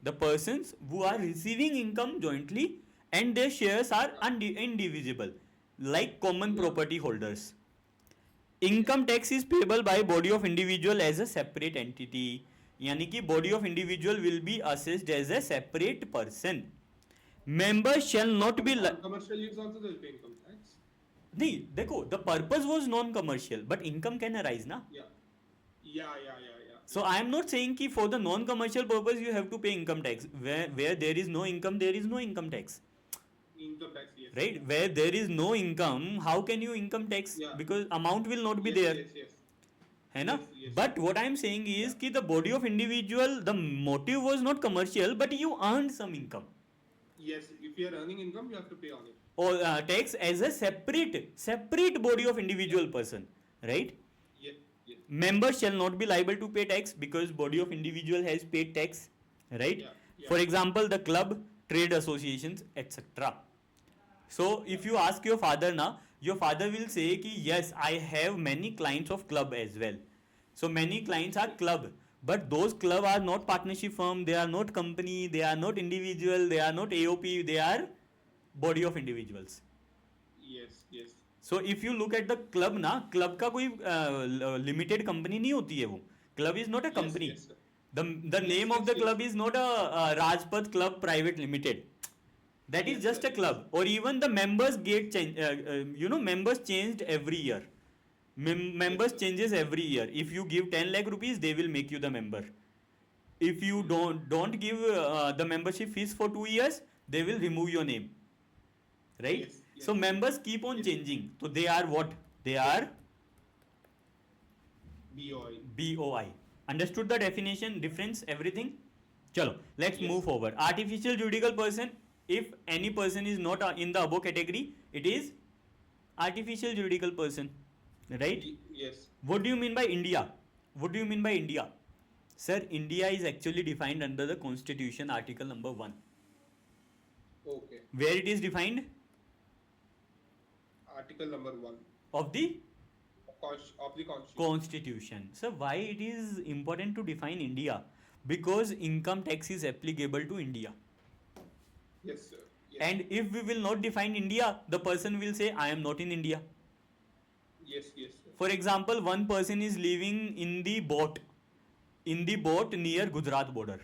The persons who are receiving income jointly and their shares are indivisible, like common property holders. Income tax is payable by body of individual as a separate entity. यानी कि body of individual will be assessed as a separate person. Members shall not be. Commercial use also they will pay income tax. नहीं देखो, the purpose was non-commercial, but income can arise ना. Yeah. So I am not saying कि for the non-commercial purpose you have to pay income tax. Where there is no income, there is no income tax. Income tax, yes. Right? Where there is no income, how can you income tax? Yeah. Because amount will not be there. Yes. है ना? Yes. But what I am saying is कि the body of individual, the motive was not commercial, but you earned some income. Yes, if you are earning income, you have to pay on it. Or tax as a separate body of individual person, right? Yes. Members shall not be liable to pay tax because body of individual has paid tax, right? Yeah. For example, the club, trade associations, etc. So if you ask your father now, your father will say कि yes, I have many clients of club as well. So many clients are club, but those club are not partnership firm, they are not company, they are not individual, they are not AOP, they are body of individuals. Yes, yes. So if you look at the club ना, club का कोई limited company नहीं होती है वो. Club is not a Yes, company. yes, sir. The Yes, name of yes, the yes. Club is not a Rajpath club private limited. That is Yes, just sir. a club. Or even the members get change, members changed every year. Members sir. changes every year. If you give 10 lakh rupees, they will make you the member. If you don't give the membership fees for 2 years, they will remove your name. Right? Yes, yes. So members keep on Yes. changing. So they are what? They are BOI. BOI. Understood the definition, difference, everything? Chalo, let's Yes. move forward. Artificial juridical person, if any person is not in the above category, it is artificial juridical person. Right? Yes. What do you mean by India? What do you mean by India? Sir, India is actually defined under the Constitution, Article number 1. Okay. Where it is defined? Article number 1 Of the of the Constitution. Constitution. So why it is important to define India? Because income tax is applicable to India. Yes, sir. Yes. And if we will not define India, the person will say, I am not in India. Yes, yes, sir. For example, one person is living in the boat near Gujarat border.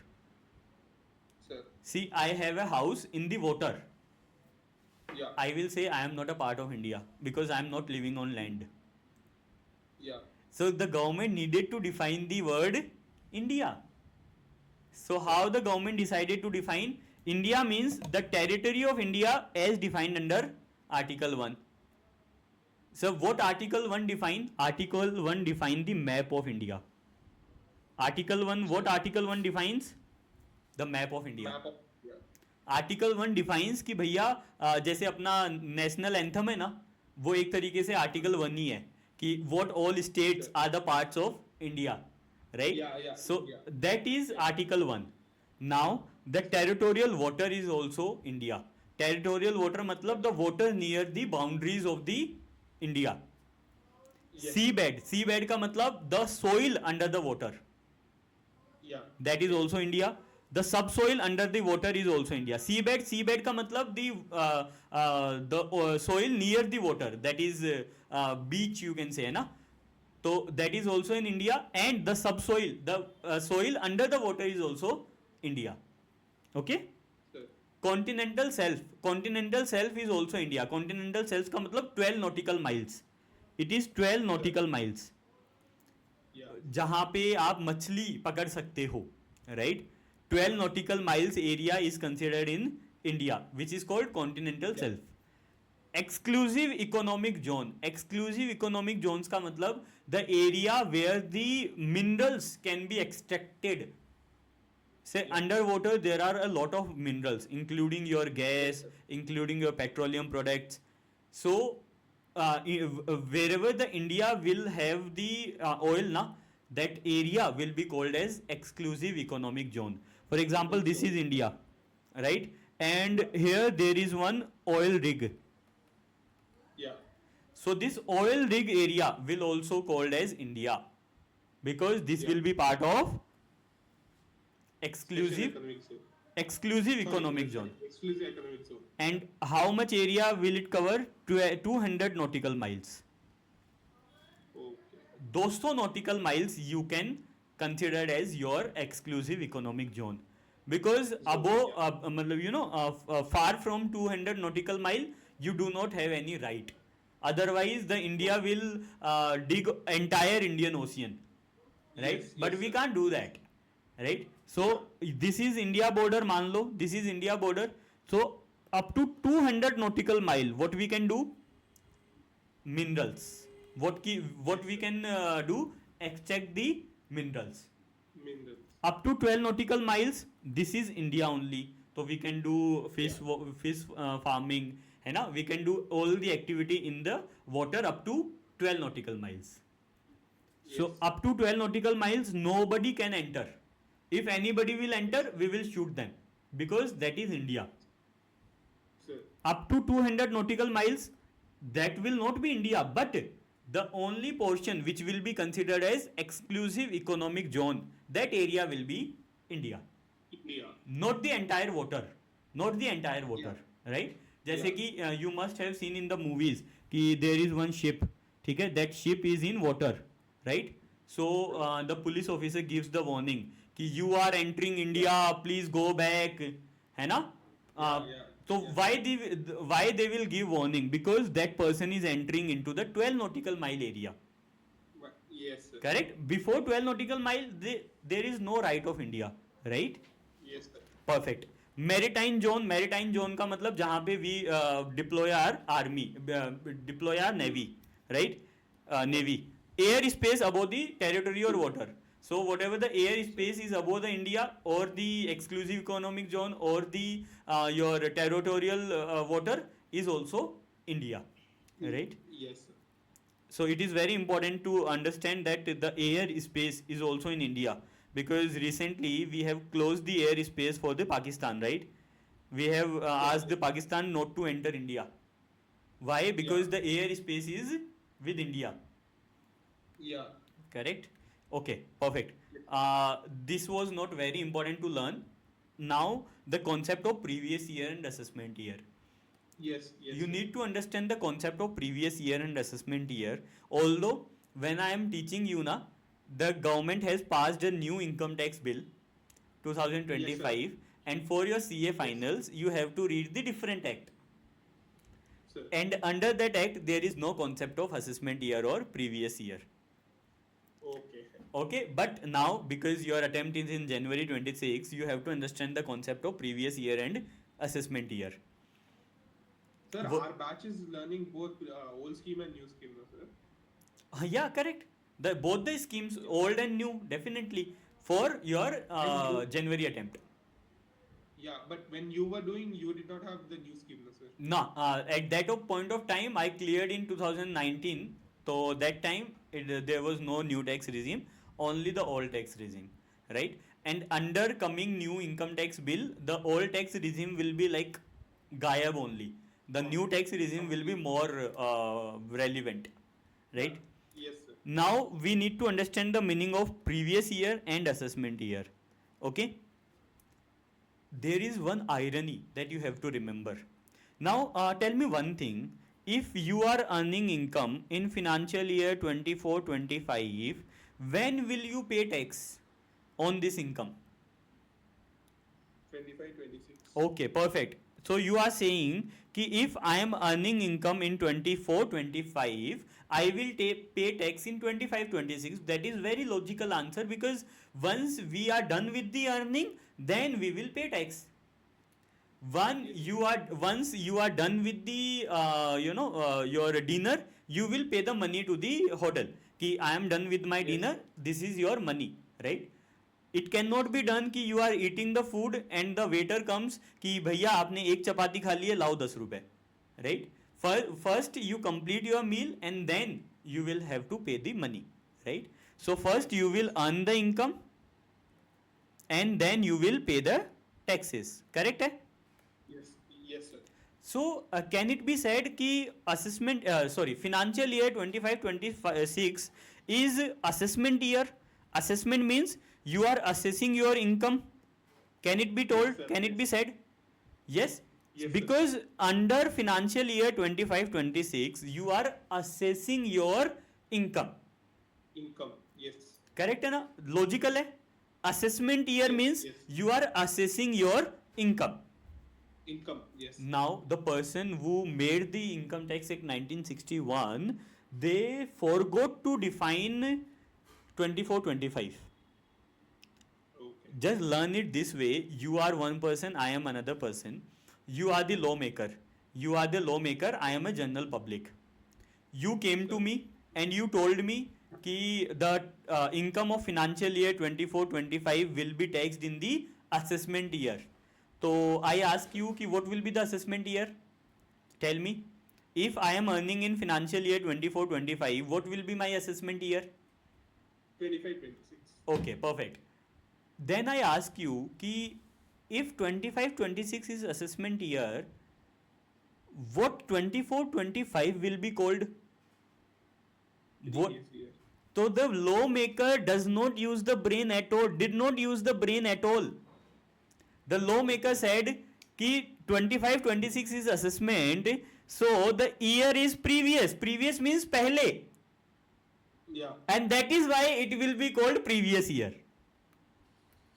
Sir. See, I have a house in the water. Yeah. I will say I am not a part of India because I am not living on land. Yeah. So the government needed to define the word India. So how the government decided to define? India means the territory of India as defined under Article 1. So what Article 1 define? Article 1 define the map of India. Article 1, what Article 1 defines? The map of India. Map of yeah. Article 1 defines कि भैया जैसे अपना national anthem है ना, वो एक तरीके से आर्टिकल 1 ही है कि what all states are the parts of India, right? So that is article 1. Now the territorial water is also India. Territorial water मतलब the water near the boundaries of the India. Sea bed का मतलब the soil under the water, that is also India. The subsoil under the water is also India. Seabed का मतलब the soil near the water, that is beach you can say है ना, तो that is also in India. And the subsoil, the soil under the water is also India. Okay? Continental shelf is also India. Continental shelf का मतलब 12 nautical miles. It is 12 nautical miles. जहाँ पे आप मछली पकड़ सकते हो, right? 12 nautical miles area is considered in India, which is called continental shelf. Exclusive economic zone. Exclusive economic zones का मतलब the area where the minerals can be extracted. Say underwater there are a lot of minerals, including your gas, including your petroleum products. So wherever the India will have the oil na, that area will be called as exclusive economic zone. For example, this is India, right? And here there is one oil rig. Yeah. So this oil rig area will also called as India because this will be part of exclusive economic zone. Exclusive economic zone. And how much area will it cover? 200 nautical miles. Okay. 200 nautical miles you can considered as your exclusive economic zone, because above far from 200 nautical mile you do not have any right. Otherwise the India will dig entire Indian Ocean, right? Yes, But yes, we sir. can't do that, right? So this is India border, मान लो this is India border. So up to 200 nautical mile what we can do? Minerals. What we can do? Extract the minerals. Up to 12 nautical miles, this is India only. So we can do fish farming, है ना? We can do all the activity in the water up to 12 nautical miles. So up to 12 nautical miles, nobody can enter. If anybody will enter, we will shoot them because that is India. Up to 200 nautical miles, that will not be India, but The only portion which will be considered as exclusive economic zone, that area will be India. India. Not the entire water, not the entire Yeah. water, right? जैसे Yeah. कि you must have seen in the movies कि there is one ship, ठीक है, that ship is in water, right? So the police officer gives the warning कि you are entering India, please go back, है ना? Yeah. Yeah. So Yeah. why they will give warning? Because that person is entering into the 12 nautical mile area. Yes, sir. Correct? Before 12 nautical mile, there is no right of India, right? Yes, sir. Perfect. Maritime zone का मतलब जहां पे we deploy our army, deploy our navy, right? Navy. Air space above the territory और water. So whatever the air space is above the India or the exclusive economic zone or the your territorial water is also India, right? Yes, sir. So it is very important to understand that the air space is also in India, because recently we have closed the air space for the Pakistan, right? We have asked the Pakistan not to enter India. Why? Because the air space is with India. Yeah. Correct? Okay, perfect. This was not very important to learn. Now the concept of previous year and assessment year. Yes. Yes. You need to understand the concept of previous year and assessment year. Although when I am teaching you na, the government has passed a new income tax bill 2025, Yes, and for your CA finals you have to read the different act, sir. and under that act there is no concept of assessment year or previous year. Okay. Okay, but now because your attempt is in January 26, you have to understand the concept of previous year and assessment year. Sir, Wo- our batch is learning both old scheme and new scheme, no, sir. Yeah, correct. Both the schemes, old and new, definitely for your January attempt. Yeah, but when you were doing, you did not have the new scheme, no, sir. No, at that point of time, I cleared in 2019. So that time there was no new tax regime, only the old tax regime, right? And under coming new income tax bill, the old tax regime will be like gayab only. The new tax regime will be more relevant, right? Yes, sir. Now we need to understand the meaning of previous year and assessment year. Okay? There is one irony that you have to remember. Now tell me one thing. If you are earning income in financial year 24-25, when will you pay tax on this income? 25, 26. Okay, perfect. So you are saying कि if I am earning income in 24-25, I will pay tax in 25-26. That is very logical answer, because once we are done with the earning, then we will pay tax. Once you are done with the your dinner, you will pay the money to the hotel. कि I am done with my dinner, this is your money, right? It cannot be done कि you are eating the food and the waiter comes कि भैया आपने एक चपाती खा ली है, लाओ 10 रुपए, right? First you complete your meal and then you will have to pay the money, right? So first you will earn the income and then you will pay the taxes, correct है? Yes. Yes, sir. So can it be said कि financial year 25-26 is assessment year? Assessment means you are assessing your income. Can it be told? Yes, sir. Can it be said? Yes. Yes, sir. Because under financial year 25-26 you are assessing your income. Income. Yes. Correct है ना? Logical है. Assessment year means yes. you are assessing your income. Income. Yes. Now the person who made the income tax act 1961, they forgot to define 24-25. Okay. Just learn it this way. You are one person, I am another person. You are the lawmaker. You are the lawmaker, I am a general public. You came to me and you told me कि the income of financial year 24-25 will be taxed in the assessment year. So I ask you कि what will be the assessment year? Tell me. If I am earning in financial year 24-25, what will be my assessment year? 25, 26. Okay, perfect. Then I ask you कि if 25-26 is assessment year, what 24-25 will be called? What? Previous year. So the lawmaker does not use the brain at all, did not use the brain at all. The lawmaker said कि 25-26 is assessment, so the year is previous. Previous means पहले. Yeah. And that is why it will be called previous year.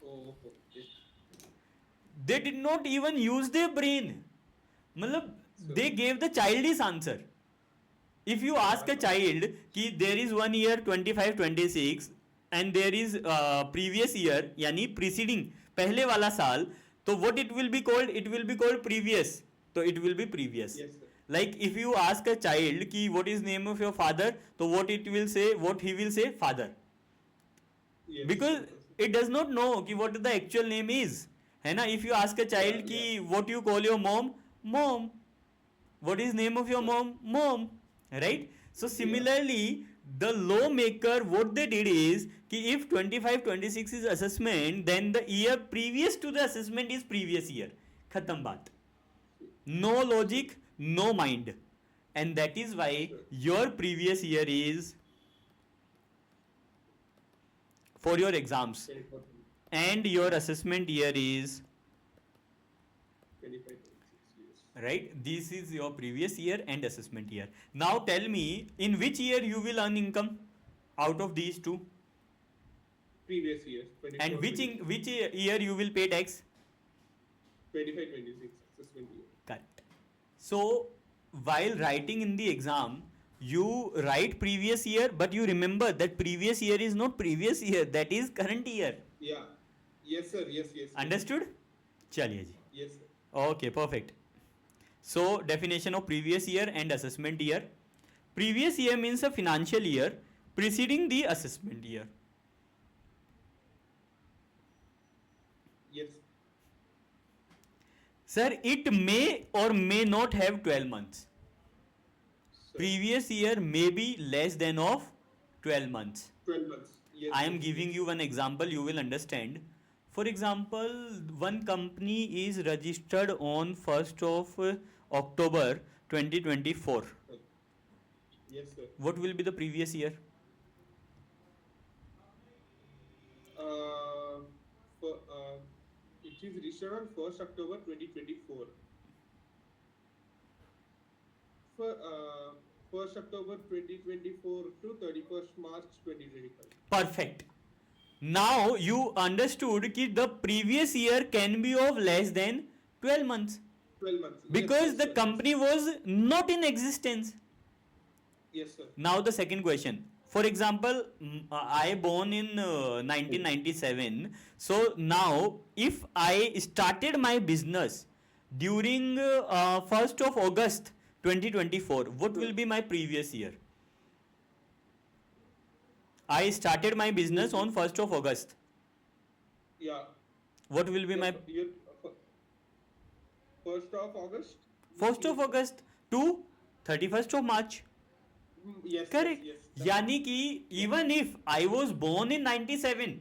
Oh, okay. They did not even use their brain. मतलब they gave the childish answer. If you ask a child कि there is one year 25-26 and there is previous year यानी preceding पहले वाला साल, तो what it will be called? It will be called previous. So it will be previous. Yes, sir. Like if you ask a child कि what is name of your father, so what he will say father. Yes, Because sir. it does not know कि what the actual name is. है ना? If you ask a child कि what you call your mom, mom. What is name of your mom? Mom. Right? So similarly, the lawmaker, what they did is कि if 25-26 is assessment, then the year previous to the assessment is previous year. खत्म बात. No logic, no mind. And that is why your previous year is for your exams. 24, And your assessment year is 25, 26 years. right. This is your previous year and assessment year. Now tell me, in which year you will earn income out of these two? Previous year. 24, And which year you will pay tax? 25, 26 assessment year. Correct. So while writing in the exam, you write previous year, but you remember that previous year is not previous year, that is current year. Yeah. Yes, sir. Yes, yes. Understood? चलिए जी. Yes, sir. Okay, perfect. So definition of previous year and assessment year. Previous year means a financial year preceding the assessment year. Yes. Sir, it may or may not have 12 months. Sir. Previous year may be less than of 12 months. 12 months. Yes. I am yes, giving you one example, you will understand. For example, one company is registered on 1st of October 2024. Yes, sir. What will be the previous year? It is registered on 1st October 2024. For 1st October 2024 to 31st March 2025. Perfect. Now you understood that the previous year can be of less than 12 months 12 months. because yes, the sir. company was not in existence. Yes, sir. Now the second question. For example, I born in 1997. So now if I started my business during 1st of August 2024, what will be my previous year? I started my business on 1st of August. Yeah. What will be my Year, 1st of August? 1st of August to 31st of March? Yes. Correct. Yes. यानी कि even if I was born in 97,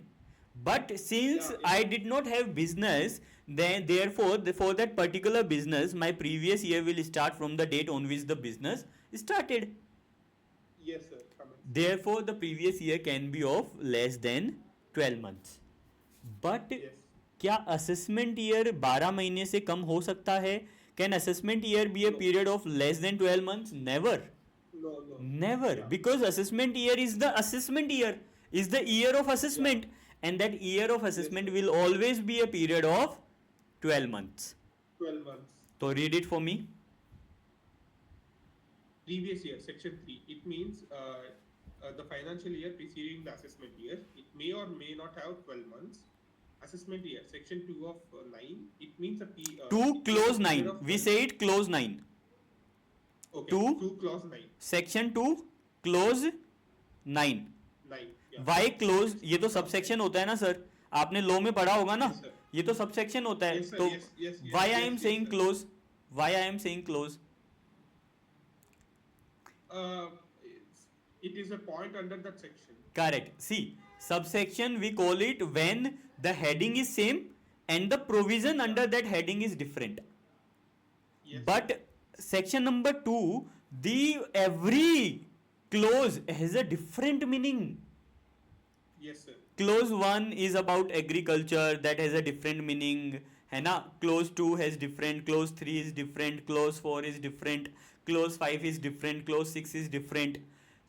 but since I did not have business, then therefore for that particular business, my previous year will start from the date on which the business started. Yes, sir. Comments. Therefore, the previous year can be of less than 12 months. But Yes. क्या assessment year 12 महीने से कम हो सकता है? Can assessment year be a period of less than 12 months? Never. No. Never. Yeah. Because assessment year is the assessment year. Is the year of assessment. And that year of assessment will always be a period of 12 months. 12 months. So read it for me. Previous year, section 3. It means the financial year preceding the assessment year. It may or may not have 12 months. Assessment year, section 2 of 9. It means a 2 clause 9. We say it clause 9. Okay. 2 2 clause 9. Section 2 clause 9. 9. Yeah. Y close ये तो subsection होता है ना sir, आपने law में पढ़ा होगा ना. Yes, sir. ये तो सबसेक्शन होता है. Yes, sir. तो Yes, why I yes, am yes, saying sir. Close, why I am saying close. It is a point under that section. Correct. See, subsection we call it when the heading is same and the provision under that heading is different. Yes. But section number 2, the every Clause has a different meaning. Yes, sir. Clause 1 is about agriculture, that has a different meaning, है ना. Clause 2 has different, clause 3 is different, clause 4 is different, clause 5 is different, clause 6 is different.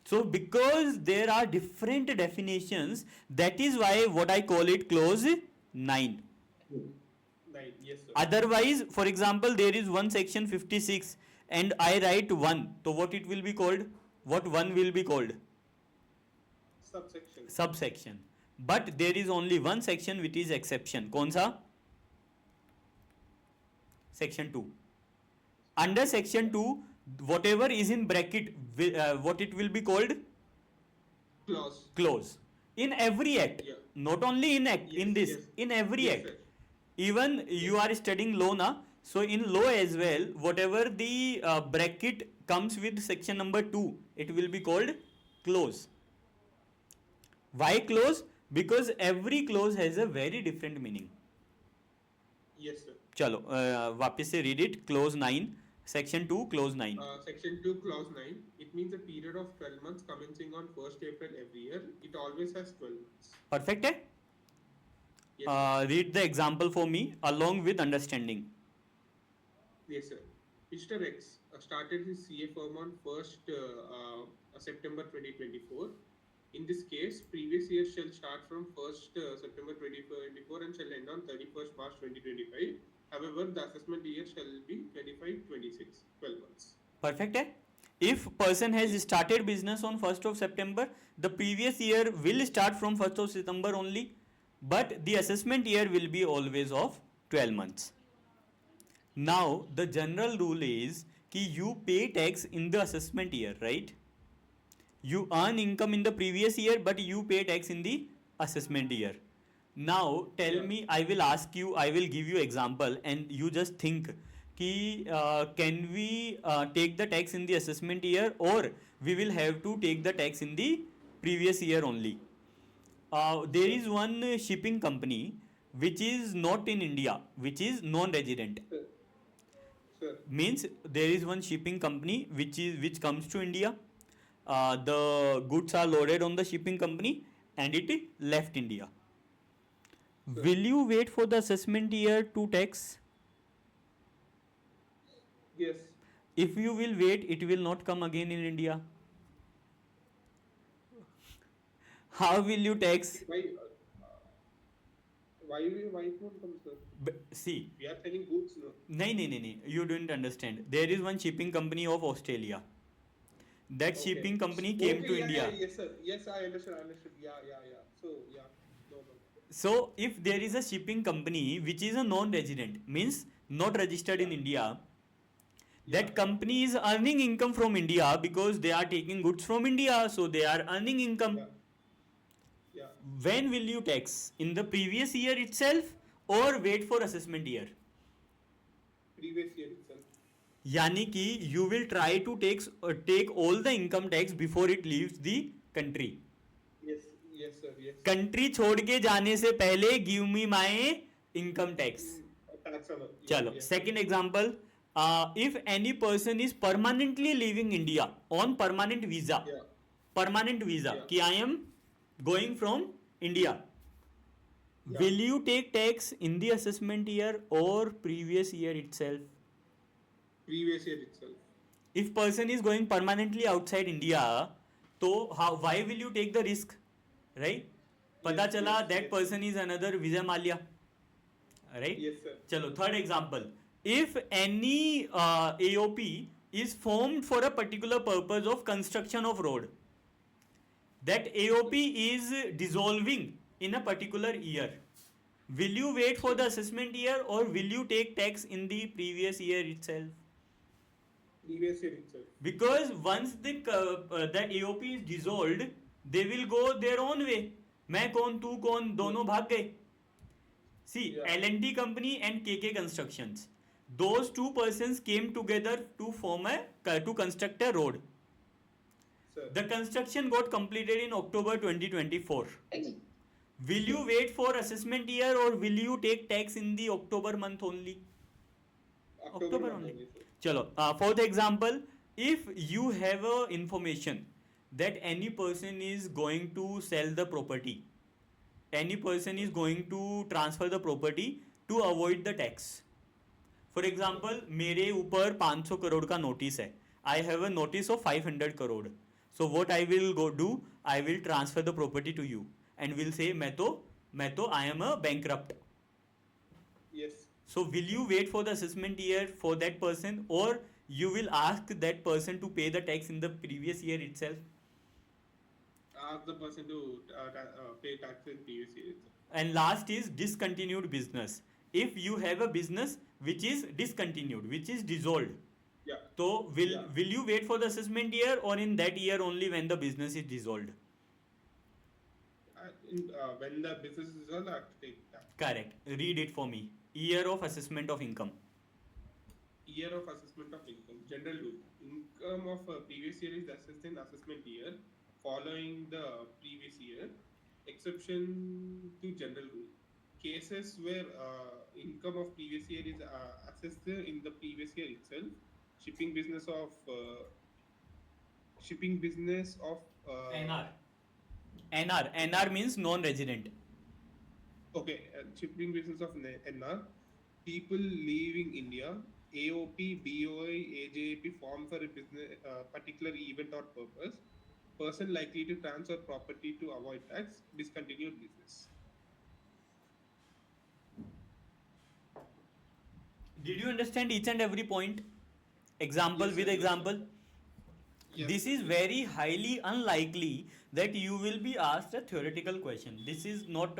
So because there are different definitions, that is why what I call it clause 9. 9. Yes, sir. Otherwise, for example, there is one section 56 and I write 1, so what it will be called? What 1 will be called? Subsection. Subsection. But there is only one section which is exception. कौन सा? Section 2. Under section 2, whatever is in bracket, what it will be called? Clause. Clause. In every act, Yeah. not only in act, Yes, in this, yes. in every Yes, act. sir. Even you are studying law na, so in law as well, whatever the bracket comes with section number 2, it will be called clause. Why clause? Because every clause has a very different meaning. Yes, sir. चलो वापस से read it. Clause 9, section 2, clause 9. Section 2, clause 9. It means a period of 12 months commencing on 1st April every year. It always has 12 months. Perfect है? Yes, Read the example for me along with understanding. yes, sir. Mr. X started his CA firm on 1st September 2024. In this case, previous year shall start from 1st September 2024 and shall end on 31st March 2025. However, the assessment year shall be 25-26, 12 months. Perfect है? If person has started business on 1st of September, the previous year will start from 1st of September only, but the assessment year will be always of 12 months. Now, the general rule is कि you pay tax in the assessment year, right? You earn income in the previous year, but you pay tax in the assessment year. Now, tell Yeah. me, I will ask you, I will give you example, and you just think कि can we take the tax in the assessment year, or we will have to take the tax in the previous year only. There is one shipping company which is not in India, which is non-resident. Sir. Sir. Means there is one shipping company which comes to India. The goods are loaded on the shipping company and it left India. Sir. Will you wait for the assessment year to tax? Yes. If you will wait, it will not come again in India. How will you tax? Why it won't come, sir? See, We are selling goods, no? no, you didn't understand. There is one shipping company of Australia. That Okay. shipping company came to yeah, India. Yeah, yes, sir. Yes, I understood. Yeah. So, yeah. No. So, if there is a shipping company which is a non-resident, means not registered in India, that Yeah. company is earning income from India because they are taking goods from India, so they are earning income. Yeah. When will you tax? In the previous year itself or wait for assessment year? Previous year itself. यानी कि you will try to take all the income tax before it leaves the country. Yes, sir. Yes. Country छोड़ के जाने से पहले give me my income tax. Tax amount. चलो, Yes. second example. If any person is permanently leaving India on permanent visa, Yeah. Yeah. कि I am going from India, Yeah. will you take tax in the assessment year or previous year itself? Previous year itself. If person is going permanently outside India, तो why will you take the risk, right? पता Yes, चला yes, that yes. person is another Vijay Mallya, right? Yes, sir. चलो, third example. If any AOP is formed for a particular purpose of construction of road, that AOP is dissolving in a particular year, will you wait for the assessment year or will you take tax in the previous year itself? Previous year itself. Because once that AOP is dissolved, they will go their own way. मैं कौन तू कौन दोनों भाग गए. See, Yeah. L&T company and KK Constructions, those two persons came together to construct a road. Sir. The construction got completed in October 2024. Will you wait for assessment year or will you take tax in the October month only? October only. Sir. Chalo, for the example, if you have a information that any person is going to sell the property, any person is going to transfer the property to avoid the tax. For example मेरे ऊपर 500 करोड़ का notice है, I have a notice of 500 crore. So what I will go do, I will transfer the property to you and will say मैं तो I am a bankrupt. Yes. So will you wait for the assessment year for that person, or you will ask that person to pay the tax in the previous year itself? Ask the person to pay tax in previous year. And last is discontinued business. If you have a business which is discontinued, which is dissolved, Yeah. so will you wait for the assessment year, or in that year only when the business is dissolved? When the business is dissolved, I have to take tax. Correct. Read it for me. Year of assessment of income. Year of assessment of income. General rule. Income of previous year is assessed in assessment year following the previous year. Exception to general rule. Cases where income of previous year is assessed in the previous year itself. Shipping business of NR. NR means non-resident. Okay, shipping business of NR. People leaving India. AOP, BOI, AJAP form for a business particular event or purpose. Person likely to transfer property to avoid tax. Discontinued business. Did you understand each and every point? Example Yes, with sir, yes, example. sir. Yes, This sir, is yes. very highly unlikely that you will be asked a theoretical question. This is not,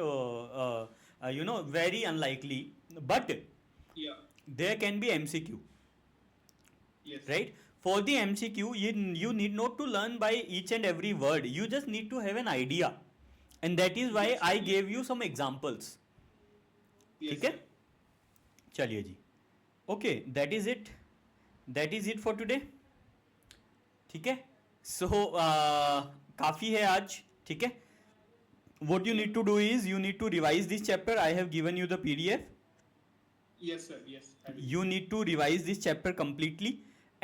very unlikely. But Yeah. there can be MCQ, Yes. right? For the MCQ, you need not to learn by each and every word. You just need to have an idea. And that is why Yes, I yes. gave you some examples. Yes. ठीक है? चलिए जी. Okay, that is it. That is it for today. ठीक है? So काफ़ी है आज. ठीक है? What you need to do is you need to revise this chapter. I have given you the PDF. Yes, sir. Yes. I will. You need to revise this chapter completely,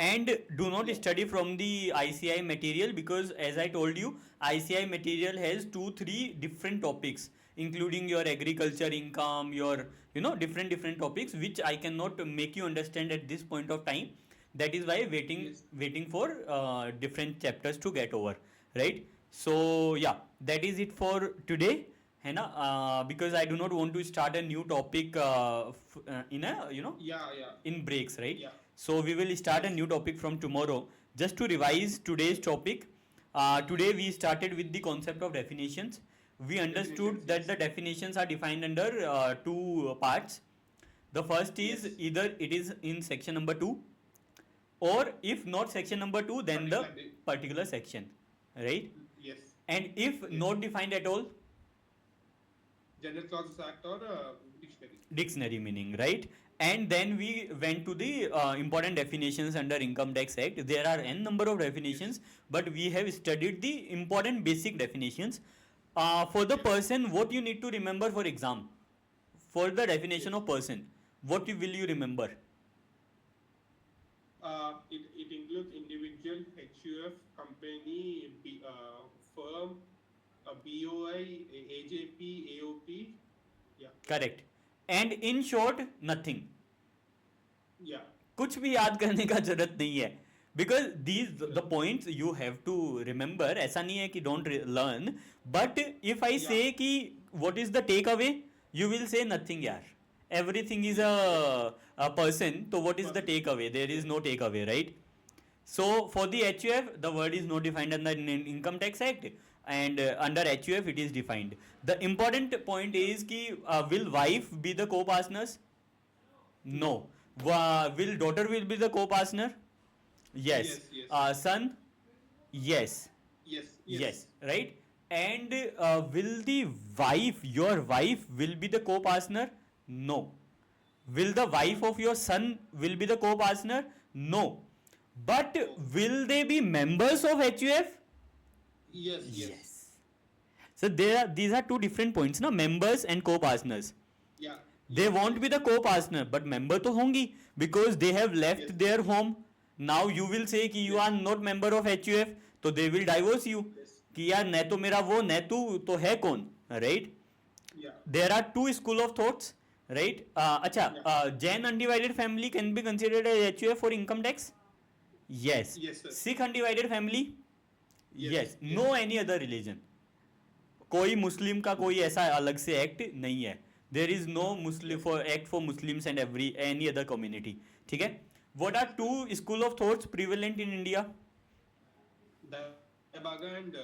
and do not study from the ICI material, because as I told you, ICI material has 2-3 different topics, including your agriculture income, your different topics which I cannot make you understand at this point of time. That is why Yes. waiting for different chapters to get over, right? So yeah, that is it for today, है ना? Because I do not want to start a new topic in a Yeah. Yeah. in breaks, right? Yeah. So we will start a Yes. new topic from tomorrow. Just to revise today's topic, today we started with the concept of definitions. We understood Definitions, that yes. the definitions are defined under two parts. The first is Yes. either it is in section number 2, or if not section number 2, then the particular section, right? Yes. And if Yes. not defined at all, General Clauses Act or dictionary. dictionary meaning, right? And then we went to the important definitions under Income Tax Act. There are n number of definitions, but we have studied the important basic definitions. For the person, what you need to remember for exam, for the definition of person, what will you remember? It includes individual, HUF, company, firm, BOI, AJP, AOP. Yeah. Correct. And in short, nothing. Yeah. कुछ भी याद करने का जरूरत नहीं है, because these the points you have to remember. ऐसा नहीं है कि don't learn, but if I say कि what is the takeaway, you will say nothing यार. Everything is a person, so what is the takeaway? There is no takeaway, right? So for the HUF, the word is not defined under Income Tax Act, and under HUF it is defined. The important point is कि will wife be the co-partners? No. Will daughter will be the co-partner? Yes. Yes, yes. Son? Yes. Yes. Yes. Right? And will the wife, your wife will be the co-partner? No. Will the wife of your son will be the co-partner? No. But will they be members of HUF? Yes. So these are two different points, ना? Members and co-partners. Yeah. They won't be the co-partner, but member तो होंगी, because they have left Yes. their home. Now you will say कि you are not member of HUF, तो they will divorce you Yes. कि यार न तो मेरा वो न तू है कौन, right. Yeah. There are two school of thoughts, right? अच्छा, Yeah. Jain undivided family can be considered as HUF for income tax. Yes. Yes, sir. Sikh undivided family. Yes. Yes. Yes. No any other religion. कोई मुस्लिम का कोई ऐसा अलग से act नहीं है. There is no Muslim for act for Muslims and any other community. ठीक है. What are two school of thoughts prevalent in India? Dayabaga and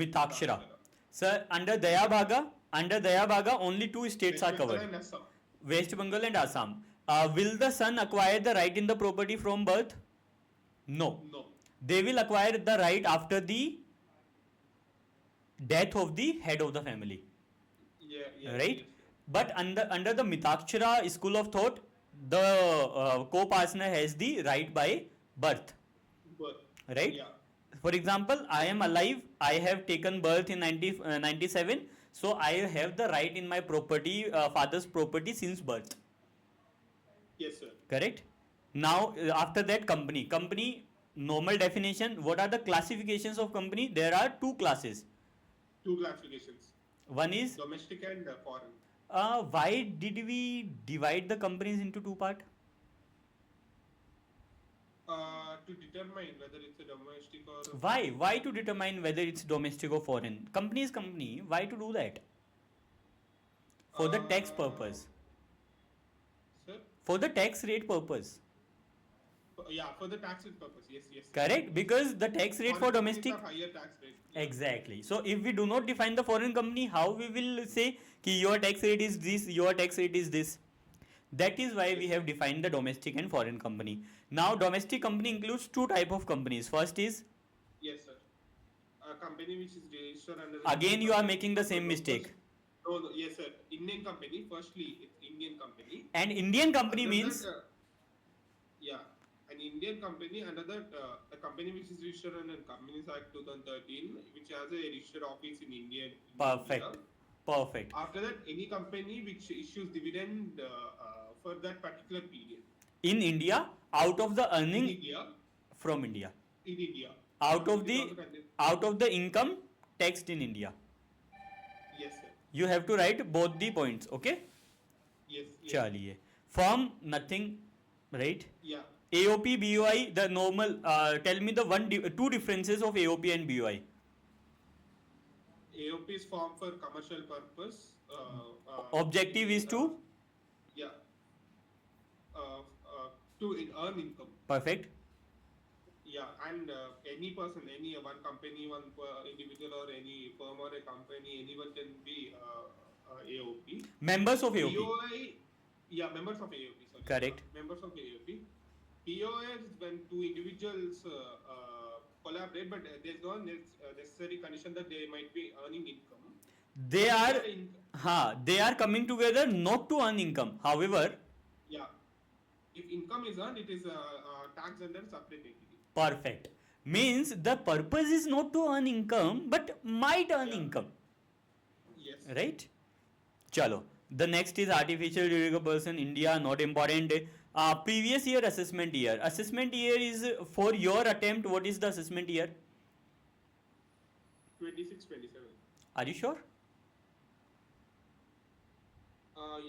Mitakshara. Sir, under Dayabhaga, only two states are covered. And Assam. West Bengal and Assam. Will the son acquire the right in the property from birth? No. No. They will acquire the right after the death of the head of the family. Yeah. Right? Yes. But under the Mitakshara school of thought, the co-partner has the right by birth. But, Right? Yeah. For example, I am alive, I have taken birth in 97, so I have the right in my property, father's property since birth. Yes, sir. Correct? Now, after that, company, normal definition. What are the classifications of company? There are two classes. Two classifications: One is, domestic and foreign. why did we divide the companies into two parts? To determine whether it's a domestic or Why to determine whether it's domestic or foreign? Company is company. Why to do that? For the tax purpose. Sir? For the tax rate purpose. Yeah, for the tax rate purpose. Yes. Correct? Because the tax rate for Foreign companies domestic. have higher tax rate. Yeah. Exactly. So if we do not define the foreign company, how we will say ki your tax rate is this, your tax rate is this? That is why we have defined the domestic and foreign company. Now domestic company includes two type of companies. First is, Yes, sir. A company which is registered under. again you are making the same mistake. No, yes, sir. Indian company. Firstly, it's Indian company. And Indian company Under means, that, yeah, an Indian company under that a company which is registered under Companies Act 2013, which has a registered office in India. perfect. Perfect. After that, any company which issues dividend for that particular period. In India, out of the In earning India. from India. In India. Out of It the is also considered- out of the income taxed in India. Yes, sir. You have to write both the points, okay? Yes. चलिए. From nothing, right? Yeah. AOP, BOI, the normal. Tell me the two differences of AOP and BOI. AOP is formed for commercial purpose. Objective is to Yeah. To earn income. perfect. Yeah, and any person, any one company, one individual, or any firm or a company, anyone can be AOP. Members of AOP. POI, yeah, members of AOP. Sorry. Correct. Members of AOP. POI is when two individuals collaborate, but there's no necessary condition that they might be earning income. They are coming together not to earn income. However, Yeah, if income is earned, it is taxed under separate entity. perfect. Means the purpose is not to earn income, but might earn Yeah. income. Yes. Right? Chalo. The next is artificial juridical person, India, not important. Previous year assessment year. Assessment year is for your attempt. What is the assessment year? 26, 27. Are you sure?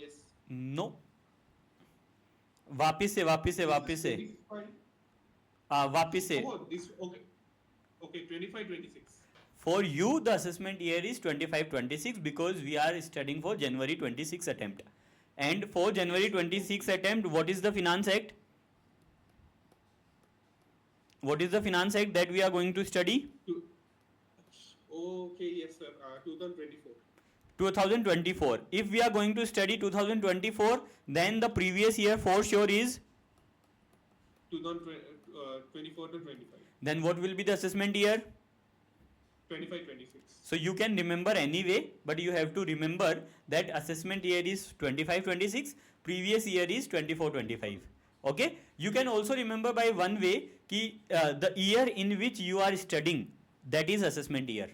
Yes. No. वापिस से This is 25. 25. Oh, this okay. Okay, 25, 26. For you, the assessment year is 25-26 because we are studying for January 26 attempt. And for January 26 attempt, what is the Finance Act? What is the Finance Act that we are going to study? Okay, yes, sir. 2024. 2024. If we are going to study 2024, then the previous year for sure is, 2024 to 25. then what will be the assessment year? 25, 26. So you can remember anyway, but you have to remember that assessment year is 25-26, previous year is 24-25. Okay? You can also remember by one way ki, the year in which you are studying, that is assessment year.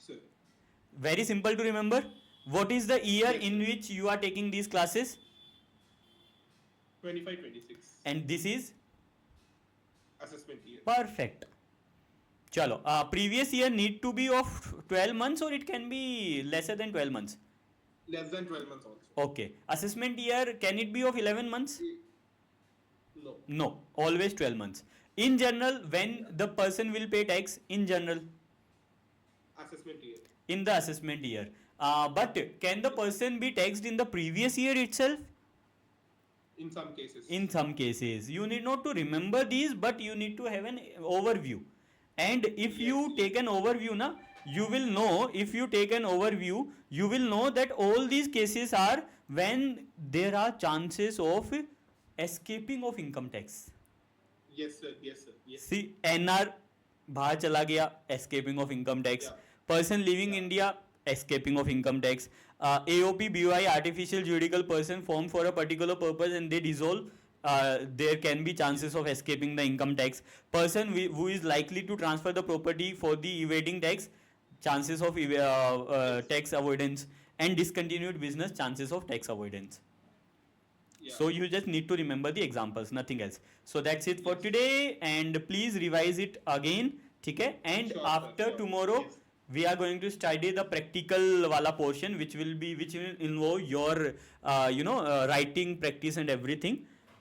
Sir. Very simple to remember. What is the year Yes, in sir. which you are taking these classes? 25, 26. And this is assessment year. Perfect. Chalo. Previous year need to be of 12 months or it can be lesser than 12 months? Less than 12 months also. Okay. Assessment year, can it be of 11 months? No. No. Always 12 months. In general, when Yeah. the person will pay tax, in general, Assessment year. in the assessment year. But can the person be taxed in the previous year itself? In some cases. In some cases. You need not to remember these, but you need to have an overview. And if Yes, you yes. take an overview, na, you will know, if you take an overview, you will know that all these cases are when there are chances of escaping of income tax. Yes, sir. Yes, sir. Yes. See, NR बाहर चला गया, escaping of income tax. Yeah. Person leaving Yeah. India, escaping of income tax. AOP, BY, artificial juridical person formed for a particular purpose and they dissolve. There can be chances of escaping the income tax. Person who is likely to transfer the property for the evading tax, chances of tax avoidance, and discontinued business, chances of tax avoidance. Yeah. So you just need to remember the examples, nothing else. So that's it for Yes. today, and please revise it again, ठीक है? And Sure, sir, after sure. tomorrow, Yes. we are going to study the practical wala portion, which will involve your writing practice and everything.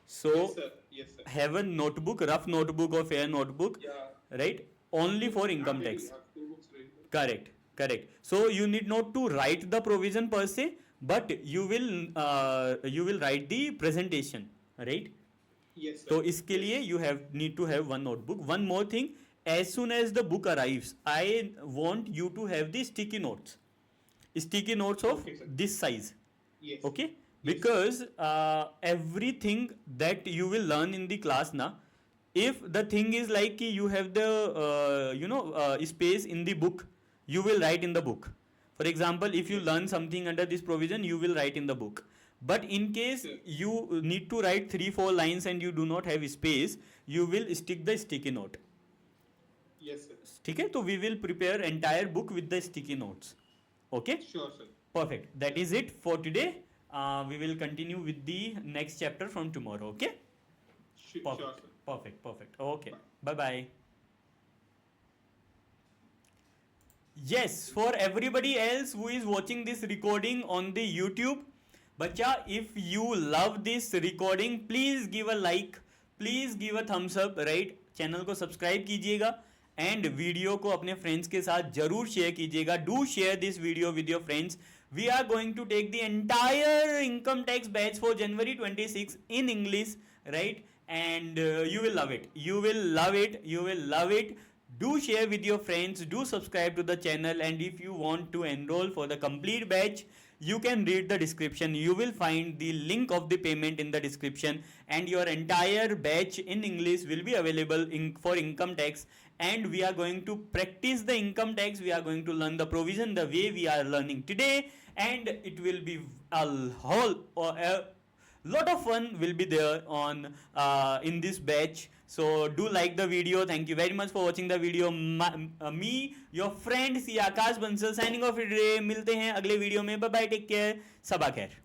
So Yes, sir. Yes, sir. have a notebook, rough notebook or fair notebook, Yeah. right? Only for income I'm ready. tax. I have 2 books ready. Correct. So you need not to write the provision per se, but you will write the presentation, right? Yes, sir. तो इसके लिए you need to have one notebook. One more thing, as soon as the book arrives, I want you to have the sticky notes of Okay, sir. this size. Yes. Okay, Yes. because everything that you will learn in the class na, if the thing is like you have the space in the book, you will write in the book. For example, if you learn something under this provision, you will write in the book. But in case Sure. you need to write 3-4 lines and you do not have space, you will stick the sticky note. Yes, sir. ठीक है? तो we will prepare entire book with the sticky notes. Okay? Sure, sir. Perfect. That is it for today. We will continue with the next chapter from tomorrow. Okay? Sure, sir. Perfect. Okay. Bye. Yes, for everybody else who is watching this recording on the YouTube, बच्चा, if you love this recording, please give a like, please give a thumbs up, right? Channel को subscribe कीजिएगा and video को अपने friends के साथ जरूर share कीजिएगा. Do share this video with your friends. We are going to take the entire income tax batch for January 26 in English, right? And you will love it. Do share with your friends, do subscribe to the channel, and if you want to enroll for the complete batch, you can read the description. You will find the link of the payment in the description, and your entire batch in English will be available for income tax. And we are going to practice the income tax. We are going to learn the provision the way we are learning today, and it will be a lot of fun will be there on in this batch. So do like the video. Thank you very much for watching the video. Me, your friend, Akash Bansal, signing off today. मिलते हैं अगले video में. Bye bye. Take care. सबा खैर.